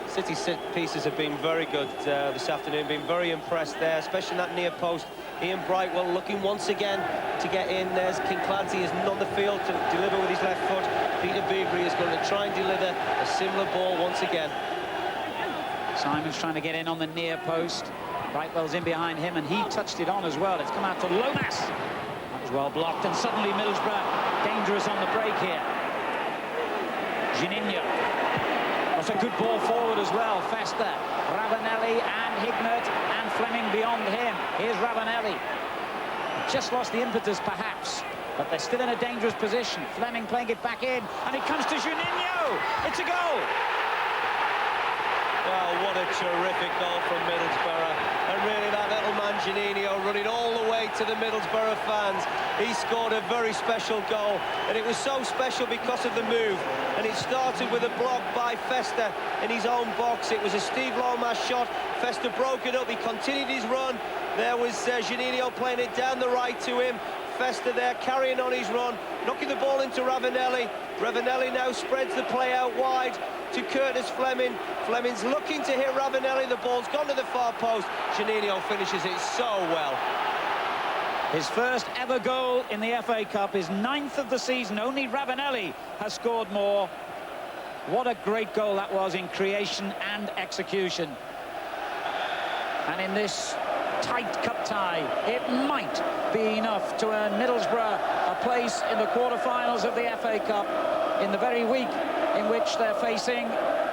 City set pieces have been very good this afternoon, been very impressed there, especially that near post. Ian Brightwell looking once again to get in. There's King Clancy is on the field to deliver with his left foot. Peter Beagrie is going to try and deliver a similar ball once again. Simon's trying to get in on the near post. Brightwell's in behind him, and he touched it on as well. It's come out to Lomas. That was well blocked, and suddenly Middlesbrough dangerous on the break here. Juninho. That's a good ball forward as well. Festa, Ravanelli and Hignett and Fleming beyond him. Here's Ravanelli. Just lost the impetus perhaps, but they're still in a dangerous position. Fleming playing it back in, and it comes to Juninho. It's a goal. Well, what a terrific goal from Middlesbrough. And really, that little man, Juninho, running all the way to the Middlesbrough fans. He scored a very special goal, and it was so special because of the move. And it started with a block by Festa in his own box. It was a Steve Lomas shot. Festa broke it up. He continued his run. There was Juninho playing it down the right to him. Festa there carrying on his run, knocking the ball into Ravanelli. Ravanelli now spreads the play out wide to Curtis Fleming. Fleming's looking to hit Ravanelli. The ball's gone to the far post. Juninho finishes it so well. His first ever goal in the FA Cup, his 9th of the season. Only Ravanelli has scored more. What a great goal that was in creation and execution. And in this tight cup tie, it might be enough to earn Middlesbrough a place in the quarter-finals of the FA Cup in the very week in which they're facing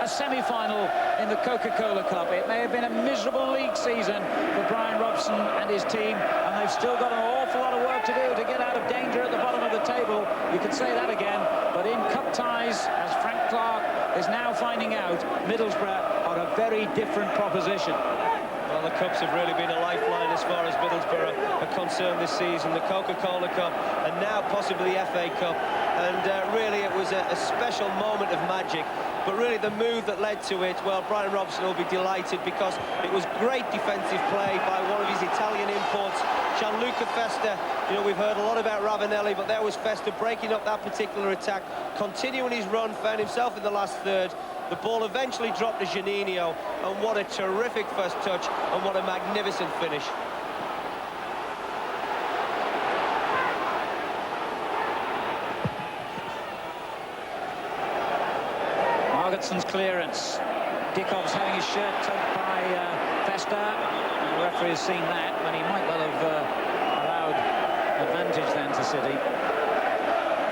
a semi-final in the Coca-Cola Cup. It may have been a miserable league season for Brian Robson and his team, and they've still got an awful lot of work to do to get out of danger at the bottom of the table. You could say that again, but in cup ties, as Frank Clark is now finding out, Middlesbrough are a very different proposition. Well, the Cups have really been a lifeline as far as Middlesbrough are concerned this season. The Coca-Cola Cup and now possibly the FA Cup. And really it was a special moment of magic. But really the move that led to it, well, Brian Robson will be delighted because it was great defensive play by one of his Italian imports, Gianluca Festa. You know, we've heard a lot about Ravanelli, but there was Festa breaking up that particular attack, continuing his run, found himself in the last third. The ball eventually dropped to Juninho, and what a terrific first touch, and what a magnificent finish. Margetson's clearance. Dickov's having his shirt tugged by Festa. And the referee has seen that, and he might well have allowed advantage then to City.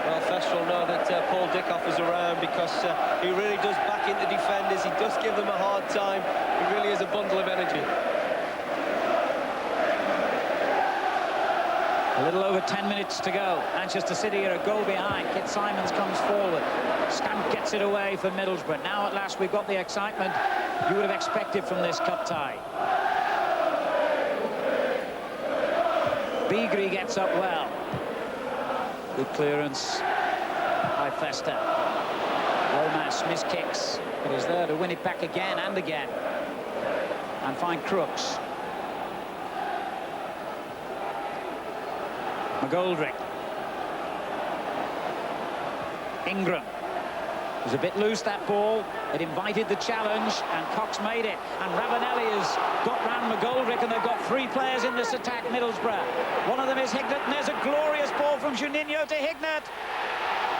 Well, Festa will know that Paul Dickoff is around because he really does back into defenders. He does give them a hard time. He really is a bundle of energy. A little over 10 minutes to go. Manchester City are a goal behind. Kit Simons comes forward. Stamp gets it away for Middlesbrough. Now at last we've got the excitement you would have expected from this cup tie. Beagrie gets up well. Good clearance by Festa. Lomas miskicks, but is there to win it back again and again. And find Crooks. McGoldrick. Ingram. It was a bit loose, that ball. It invited the challenge, and Cox made it. And Ravanelli has got round McGoldrick, and they've got 3 players in this attack, Middlesbrough. One of them is Hignett, and there's a glorious ball from Juninho to Hignett.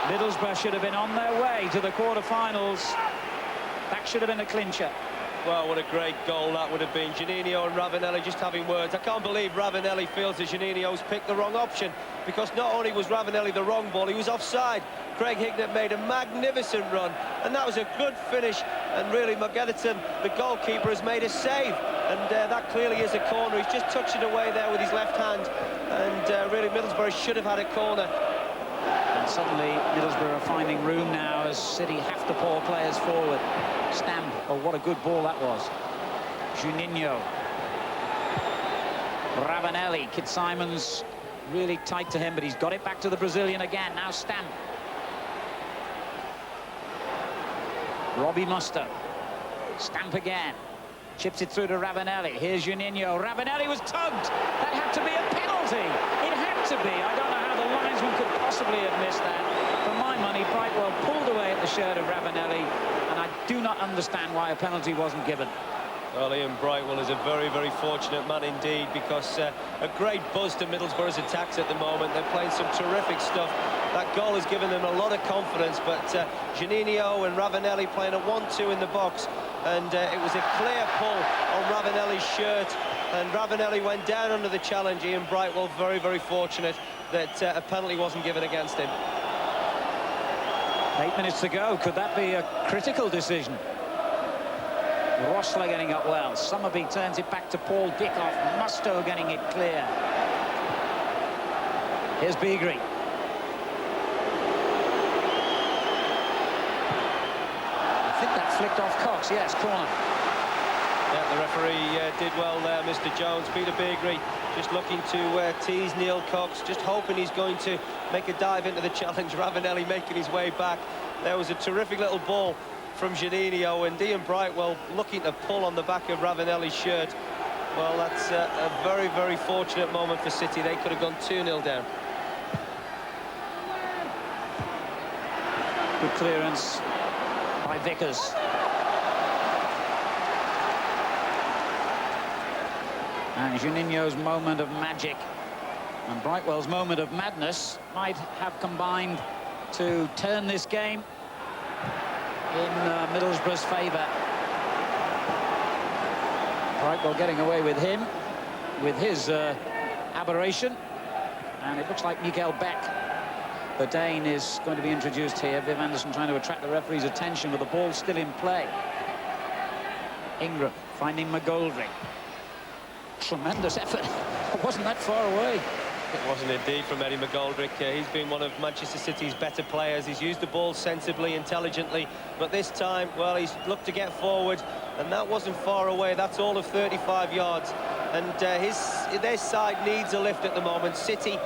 Middlesbrough should have been on their way to the quarter-finals. That should have been a clincher. Well, what a great goal that would have been. Juninho and Ravanelli just having words. I can't believe Ravanelli feels that Juninho's picked the wrong option, because not only was Ravanelli the wrong ball, he was offside. Craig Hignett made a magnificent run, and that was a good finish. And really, Margetton, the goalkeeper, has made a save, and that clearly is a corner. He's just touched it away there with his left hand, and really Middlesbrough should have had a corner. And suddenly Middlesbrough are finding room now as City have to pour players forward. Stamp, oh, what a good ball that was. Juninho. Ravanelli. Kit Simons really tight to him, but he's got it back to the Brazilian again. Now Stamp. Robbie Mustoe. Stamp again. Chips it through to Ravanelli. Here's Juninho. Ravanelli was tugged. That had to be a penalty. It had to be. I don't know how the linesman could possibly have missed that. For my money, Brightwell pulled away at the shirt of Ravanelli, and I do not understand why a penalty wasn't given. Well, Ian Brightwell is a very, very fortunate man indeed, because a great buzz to Middlesbrough's attacks at the moment. They're playing some terrific stuff. That goal has given them a lot of confidence, but Juninho and Ravanelli playing a 1-2 in the box, and it was a clear pull on Ravanelli's shirt, and Ravanelli went down under the challenge. Ian Brightwell very, very fortunate that a penalty wasn't given against him. 8 minutes to go. Could that be a critical decision? Rossler getting up well. Summerby turns it back to Paul Dickoff. Mustoe getting it clear. Here's Beagrie. I think that flicked off Cox. Yes, corner. Yeah, the referee did well there, Mr. Jones. Peter Beagrie just looking to tease Neil Cox, just hoping he's going to make a dive into the challenge. Ravanelli making his way back. There was a terrific little ball from Juninho, and Ian Brightwell looking to pull on the back of Ravanelli's shirt. Well, that's a very, very fortunate moment for City. They could have gone 2-0 down. Good clearance by Vickers. And Juninho's moment of magic and Brightwell's moment of madness might have combined to turn this game in Middlesbrough's favour. Brightwell getting away with him, with his aberration. And it looks like Mikael Beck, the Dane, is going to be introduced here. Viv Anderson trying to attract the referee's attention with the ball still in play. Ingram finding McGoldrick. Tremendous effort. Wasn't that far away. It wasn't indeed from Eddie McGoldrick. He's been one of Manchester City's better players. He's used the ball sensibly, intelligently, but this time, well, he's looked to get forward, and that wasn't far away. That's all of 35 yards, and their side needs a lift at the moment. City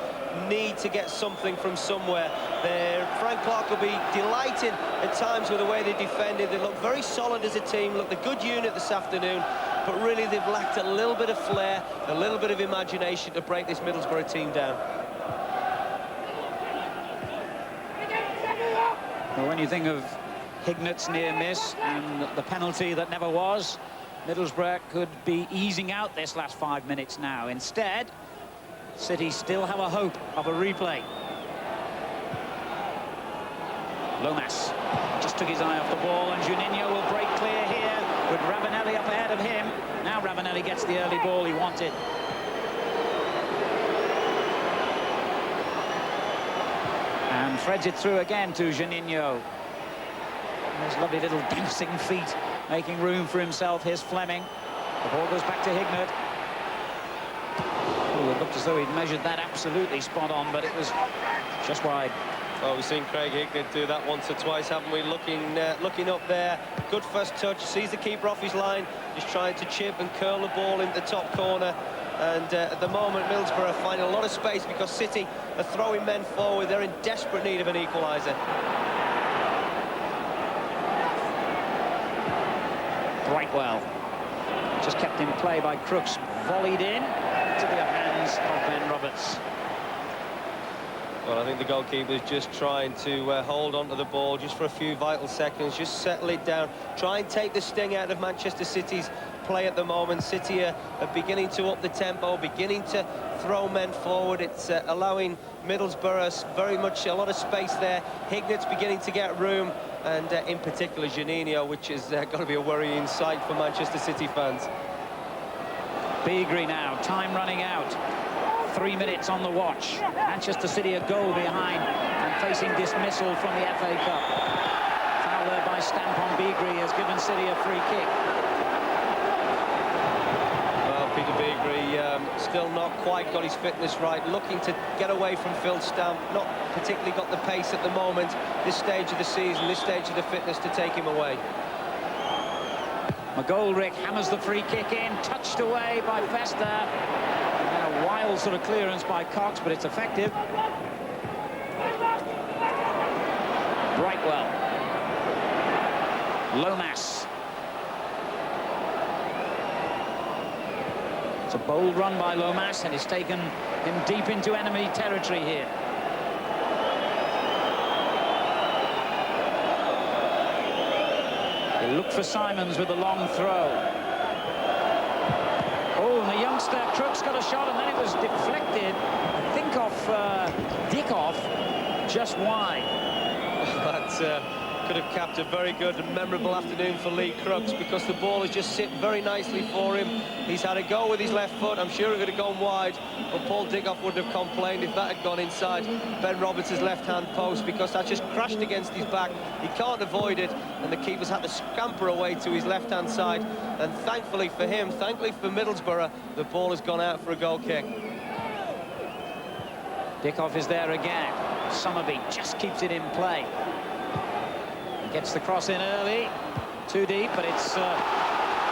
need to get something from somewhere. Frank Clark will be delighted at times with the way they defended. They look very solid as a team, looked a good unit this afternoon, but really they've lacked a little bit of flair, a little bit of imagination to break this Middlesbrough team down. Well, when you think of Hignett's near miss and the penalty that never was, Middlesbrough could be easing out this last 5 minutes now. Instead, City still have a hope of a replay. Lomas just took his eye off the ball, and Juninho will break clear here with Ravanelli up ahead of him. Now Ravanelli gets the early ball he wanted. And threads it through again to Juninho. Those lovely little dancing feet making room for himself. Here's Fleming. The ball goes back to Hignett. Oh, it looked as though he'd measured that absolutely spot on, but it was just wide. Well, we've seen Craig Hignett do that once or twice, haven't we? Looking up there. Good first touch. Sees the keeper off his line. Just trying to chip and curl the ball into the top corner. And at the moment, Middlesbrough are finding a lot of space because City are throwing men forward. They're in desperate need of an equaliser. Brightwell just kept in play by Crooks. Volleyed in to the hands of Ben Roberts. Well, I think the goalkeeper's just trying to hold on to the ball just for a few vital seconds, just settle it down, try and take the sting out of Manchester City's play at the moment. City are beginning to up the tempo, beginning to throw men forward. It's allowing Middlesbrough very much a lot of space there. Hignett's beginning to get room, and in particular Juninho, which is going to be a worrying sight for Manchester City fans. Beagrie now, time running out. 3 minutes on the watch. Manchester City a goal behind and facing dismissal from the FA Cup. Foul there by Stampon. Beagrie has given City a free kick. Well, Peter Beagrie still not quite got his fitness right, looking to get away from Phil Stamp, not particularly got the pace at the moment, this stage of the season, this stage of the fitness to take him away. McGoldrick hammers the free kick in, touched away by Festa. And a wild sort of clearance by Cox, but it's effective. Brightwell. Lomas. It's a bold run by Lomas, and it's taken him deep into enemy territory here. They look for Simons with a long throw. Oh, and the youngster Crooks got a shot, and then it was deflected, I think, off Dickoff, just wide. That could have capped a very good and memorable afternoon for Lee Crooks, because the ball has just sit very nicely for him. He's had a go with his left foot. I'm sure it would have gone wide, but Paul Dickoff wouldn't have complained if that had gone inside Ben Roberts' left-hand post, because that just crashed against his back. He can't avoid it, and the keeper's had to scamper away to his left-hand side. And thankfully for him, thankfully for Middlesbrough, the ball has gone out for a goal kick. Dickoff is there again. Summerby just keeps it in play. He gets the cross in early. Too deep, but it's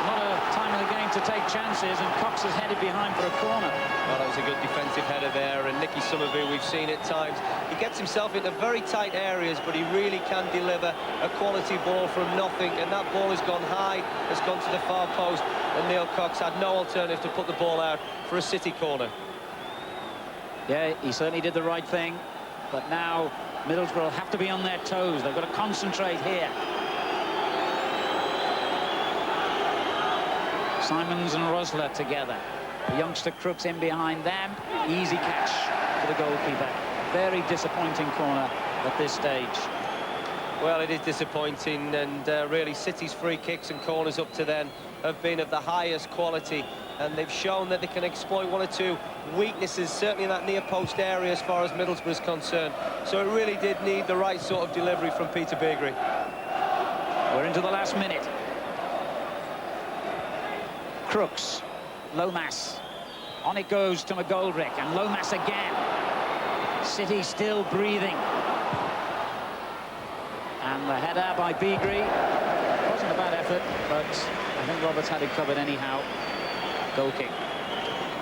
Not a time in the game to take chances, and Cox is headed behind for a corner. Well, that was a good defensive header there, and Nicky Somerville, we've seen at times, he gets himself into very tight areas, but he really can deliver a quality ball from nothing, and that ball has gone high, has gone to the far post, and Neil Cox had no alternative to put the ball out for a City corner. Yeah, he certainly did the right thing, but now Middlesbrough have to be on their toes. They've got to concentrate here. Simons and Rosler together. The youngster Crooks in behind them. Easy catch for the goalkeeper. Very disappointing corner at this stage. Well, it is disappointing, and really City's free kicks and corners up to then have been of the highest quality, and they've shown that they can exploit one or two weaknesses, certainly in that near post area as far as Middlesbrough is concerned. So it really did need the right sort of delivery from Peter Beagrie. We're into the last minute. Crooks, Lomas, on it goes to McGoldrick, and Lomas again. City still breathing. And the header by Beagrie. Wasn't a bad effort, but I think Roberts had it covered anyhow. Goal kick.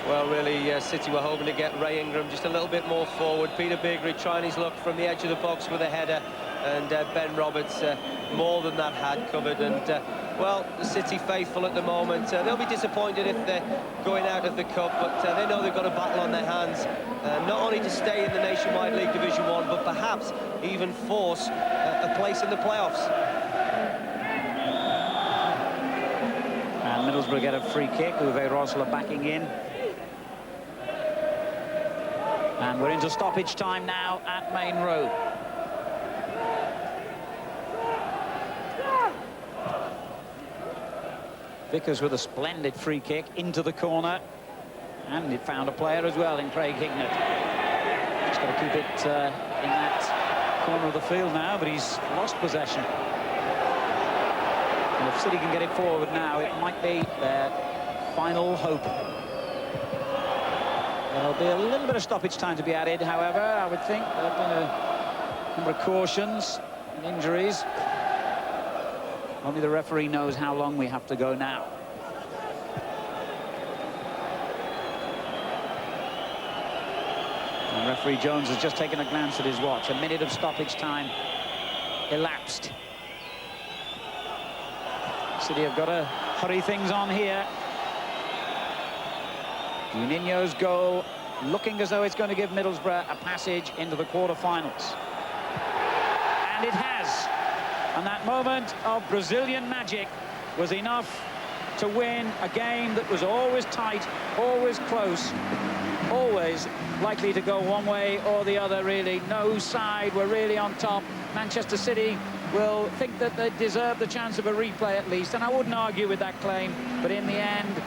Well, really, City were hoping to get Ray Ingram just a little bit more forward. Peter Beagrie trying his luck from the edge of the box with a header, and Ben Roberts more than that had covered. And well, the City faithful at the moment, they'll be disappointed if they're going out of the cup, but they know they've got a battle on their hands, not only to stay in the Nationwide League Division 1, but perhaps even force a place in the playoffs. And Middlesbrough get a free kick. Uwe Rosler backing in. And we're into stoppage time now at Main Road. Vickers with a splendid free kick into the corner, and it found a player as well in Craig Hignett. Just got to keep it in that corner of the field now, but he's lost possession. And if City can get it forward now, it might be their final hope. There'll be a little bit of stoppage time to be added, however. I would think there have been a number of cautions and injuries. Only the referee knows how long we have to go now. And referee Jones has just taken a glance at his watch. A minute of stoppage time elapsed. City have got to hurry things on here. Juninho's goal looking as though it's going to give Middlesbrough a passage into the quarter-finals. And it has. And that moment of Brazilian magic was enough to win a game that was always tight, always close, always likely to go one way or the other, really. No side were really on top. Manchester City will think that they deserve the chance of a replay at least, and I wouldn't argue with that claim, but in the end,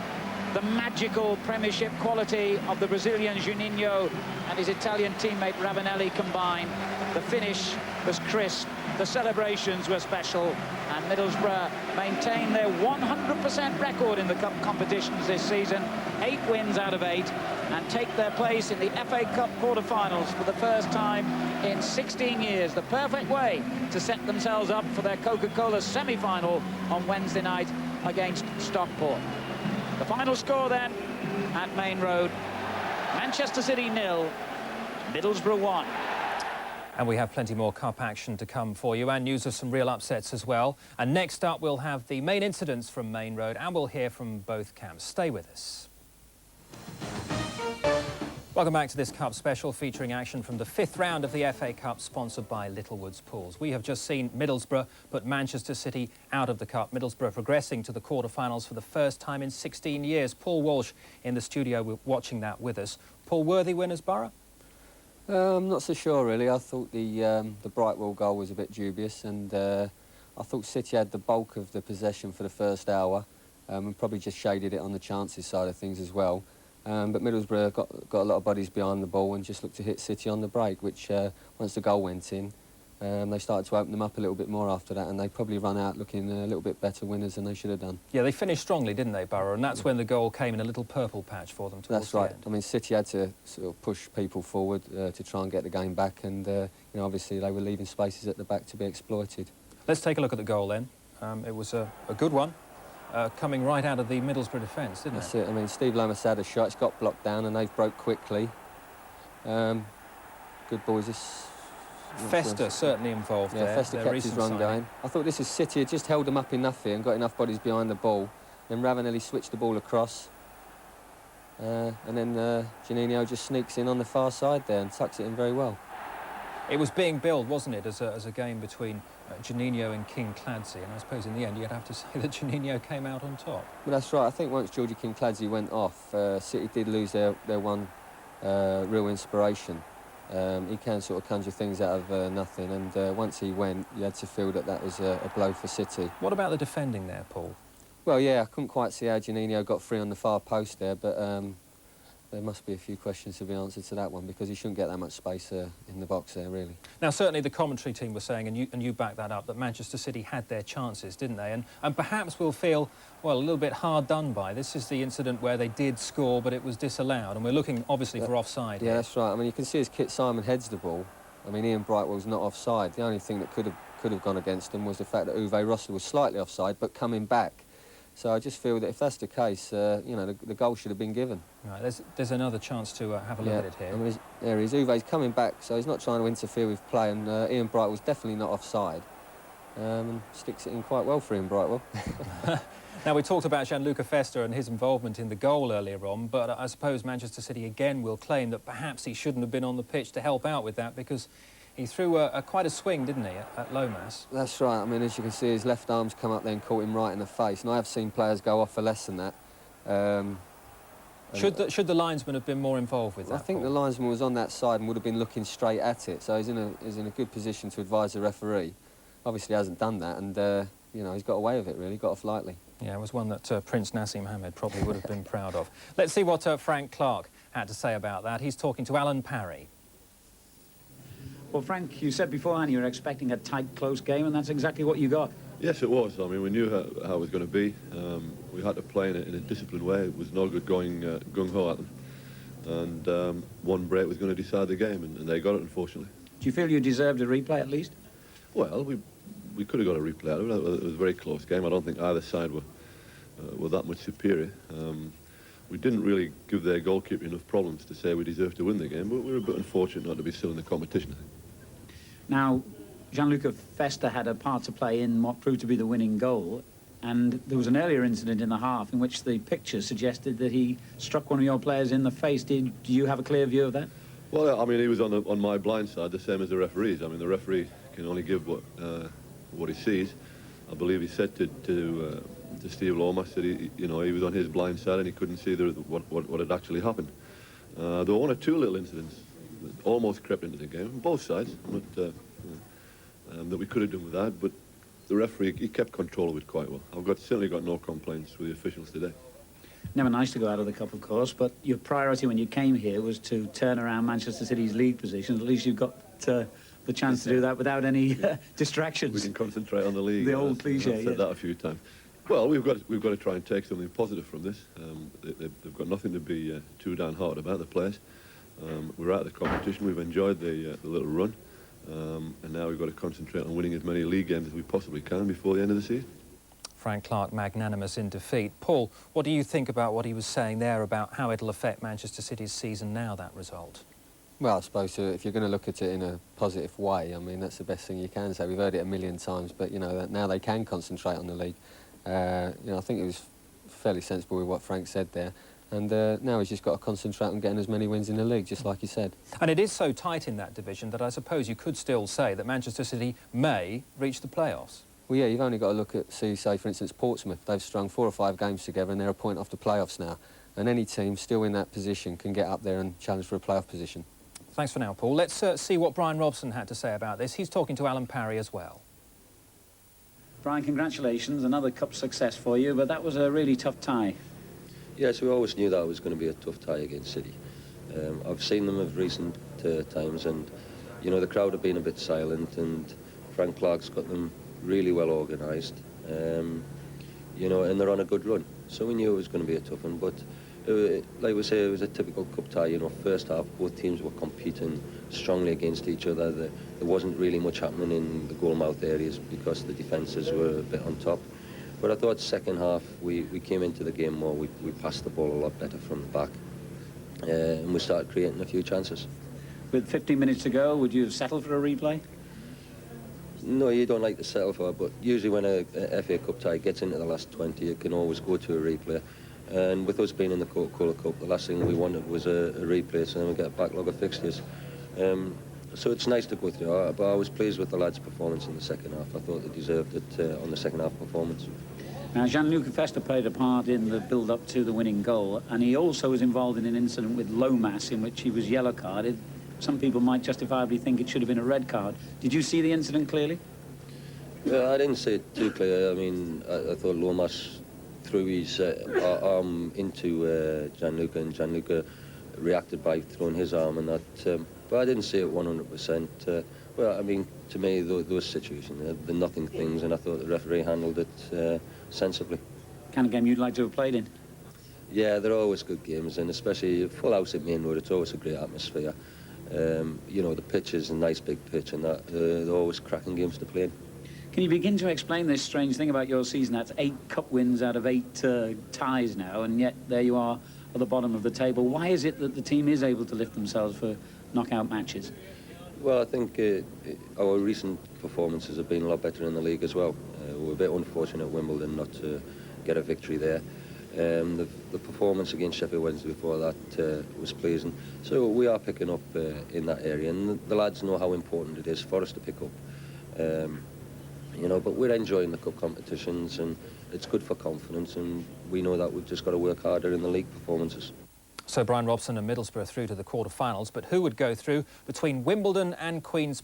the magical Premiership quality of the Brazilian Juninho and his Italian teammate Ravanelli combined. The finish was crisp, the celebrations were special, and Middlesbrough maintain their 100% record in the cup competitions this season, 8 wins out of 8, and take their place in the FA Cup quarter-finals for the first time in 16 years. The perfect way to set themselves up for their Coca-Cola semi-final on Wednesday night against Stockport. The final score then at Main Road: Manchester City 0, Middlesbrough 1. And we have plenty more cup action to come for you, and news of some real upsets as well. And next up, we'll have the main incidents from Main Road, and we'll hear from both camps. Stay with us. Welcome back to this Cup special, featuring action from the 5th round of the FA Cup, sponsored by Littlewoods Pools. We have just seen Middlesbrough put Manchester City out of the Cup. Middlesbrough progressing to the quarter-finals for the first time in 16 years. Paul Walsh in the studio watching that with us. Paul, worthy winners, Borough? I'm not so sure, really. I thought the Brightwell goal was a bit dubious, and I thought City had the bulk of the possession for the first hour, and probably just shaded it on the chances side of things as well. But Middlesbrough got a lot of bodies behind the ball and just looked to hit City on the break, which once the goal went in, they started to open them up a little bit more after that, and they probably run out looking a little bit better winners than they should have done. Yeah, they finished strongly, didn't they, Borough? And that's when the goal came in a little purple patch for them towards That's right. the end. I mean, City had to sort of push people forward to try and get the game back, and you know, obviously they were leaving spaces at the back to be exploited. Let's take a look at the goal then. It was a good one. coming right out of the Middlesbrough defence, didn't That's it. I mean, Steve Lammas had a shot. It's got blocked down, and they've broke quickly. Good boys. Fester certainly involved there. Fester kept his run going. I thought this is City had just held them up enough here and got enough bodies behind the ball. Then Ravanelli switched the ball across. And then Juninho just sneaks in on the far side there and tucks it in very well. It was being billed, wasn't it, as a game between Juninho and King-Clancy, and I suppose in the end you'd have to say that Juninho came out on top. Well, that's right. I think once Georgie King-Clancy went off, City did lose their one real inspiration. He can sort of conjure things out of nothing, and once he went, you had to feel that that was a blow for City. What about the defending there, Paul? Well, yeah, I couldn't quite see how Juninho got free on the far post there, but there must be a few questions to be answered to that one, because he shouldn't get that much space in the box there, really. Now, certainly the commentary team was saying, and you backed that up, that Manchester City had their chances, didn't they? And perhaps we'll feel, well, a little bit hard done by. This is the incident where they did score, but it was disallowed, and we're looking, obviously, for offside. Yeah, that's right. I mean, you can see as Kit Simon heads the ball. I mean, Ian Brightwell's not offside. The only thing that could have gone against him was the fact that Uwe Rosler was slightly offside, but coming back. So I just feel that if that's the case, you know, the goal should have been given. Right, there's another chance to have a look at it here. I mean, there he is. Uwe's coming back, so he's not trying to interfere with play, and Ian Brightwell's definitely not offside. And sticks it in quite well for Ian Brightwell. Now, we talked about Gianluca Festa and his involvement in the goal earlier on, but I suppose Manchester City again will claim that perhaps he shouldn't have been on the pitch to help out with that, because he threw quite a swing, didn't he, at Lomas? That's right. I mean, as you can see, his left arm's come up there and caught him right in the face. And I have seen players go off for less than that. Should the linesman have been more involved with that? I think Paul? the linesman was on that side and would have been looking straight at it. So he's in a good position to advise the referee. Obviously, hasn't done that, and you know, he's got away with it. Really, got off lightly. Yeah, it was one that Prince Nassim Hamed probably would have been proud of. Let's see what Frank Clark had to say about that. He's talking to Alan Parry. Well, Frank, you said beforehand you were expecting a tight, close game, and that's exactly what you got. Yes, it was. I mean, we knew how it was going to be. We had to play in a disciplined way. It was no good going gung-ho at them. And one break was going to decide the game, and they got it, unfortunately. Do you feel you deserved a replay, at least? Well, we could have got a replay out of it. It was a very close game. I don't think either side were that much superior. We didn't really give their goalkeeper enough problems to say we deserved to win the game, but we were a bit unfortunate not to be still in the competition, I think. Now, Gianluca Festa had a part to play in what proved to be the winning goal, and there was an earlier incident in the half in which the picture suggested that he struck one of your players in the face. Do you have a clear view of that? Well, I mean, he was on my blind side, the same as the referees. I mean, the referee can only give what he sees. I believe he said to Steve Lomas that he was on his blind side and he couldn't see what had actually happened. There were one or two little incidents that almost crept into the game on both sides, but that we could have done with that. But the referee, he kept control of it quite well. I've certainly got no complaints with the officials today. Never nice to go out of the cup, of course, but your priority when you came here was to turn around Manchester City's league position. At least you've got the chance to do that without any distractions. We can concentrate on the league. The old cliche. I've said that a few times. Well, we've got to try and take something positive from this. They've got nothing to be too downhearted about, the players. We're out of the competition. We've enjoyed the little run, and now we've got to concentrate on winning as many league games as we possibly can before the end of the season. Frank Clark magnanimous in defeat. Paul, what do you think about what he was saying there about how it'll affect Manchester City's season now, that result? Well, I suppose if you're going to look at it in a positive way, I mean, that's the best thing you can say. We've heard it a million times, but, you know, that now they can concentrate on the league. You know, I think it was fairly sensible with what Frank said there. And now he's just got to concentrate on getting as many wins in the league, just like he said. And it is so tight in that division that I suppose you could still say that Manchester City may reach the playoffs. Well, yeah, you've only got to look at, say, for instance, Portsmouth. They've strung 4 or 5 games together and they're a point off the playoffs now. And any team still in that position can get up there and challenge for a playoff position. Thanks for now, Paul. Let's see what Brian Robson had to say about this. He's talking to Alan Parry as well. Brian, congratulations. Another cup success for you, but that was a really tough tie. Yes, we always knew that was going to be a tough tie against City. I've seen them of recent times, and, you know, the crowd have been a bit silent, and Frank Clark's got them really well organised, you know, and they're on a good run. So we knew it was going to be a tough one, but like we say, it was a typical cup tie. You know, first half, both teams were competing strongly against each other. There wasn't really much happening in the goal mouth areas because the defences were a bit on top. But I thought second half we came into the game more. We passed the ball a lot better from the back, and we started creating a few chances. With 15 minutes to go, would you have settled for a replay? No, you don't like to settle for it, but usually when a FA Cup tie gets into the last 20, you can always go to a replay. And with us being in the Coca-Cola Cup, the last thing we wanted was a replay, so then we get a backlog of fixtures. So it's nice to go through, but I was pleased with the lads' performance in the second half. I thought they deserved it on the second half performance. Now, Gianluca Festa played a part in the build-up to the winning goal, and he also was involved in an incident with Lomas in which he was yellow-carded. Some people might justifiably think it should have been a red card. Did you see the incident clearly? I didn't see it too clear. I mean, I thought Lomas threw his arm into Gianluca, and Gianluca reacted by throwing his arm, and that. But I didn't see it 100%. Well, I mean, to me, those situations, they're nothing things, and I thought the referee handled it sensibly. Kind of game you'd like to have played in? Yeah, they're always good games, and especially full house at Main Road, it's always a great atmosphere. You know, the pitch is a nice big pitch, and that they're always cracking games to play in. Can you begin to explain this strange thing about your season? That's 8 cup wins out of 8 ties now, and yet there you are at the bottom of the table. Why is it that the team is able to lift themselves for knockout matches? Well, I think our recent performances have been a lot better in the league as well. We were a bit unfortunate at Wimbledon not to get a victory there. The performance against Sheffield Wednesday before that was pleasing. So we are picking up in that area, and the lads know how important it is for us to pick up. You know, but we're enjoying the cup competitions, and it's good for confidence, and we know that we've just got to work harder in the league performances. So Brian Robson and Middlesbrough through to the quarter-finals, but who would go through between Wimbledon and Queen's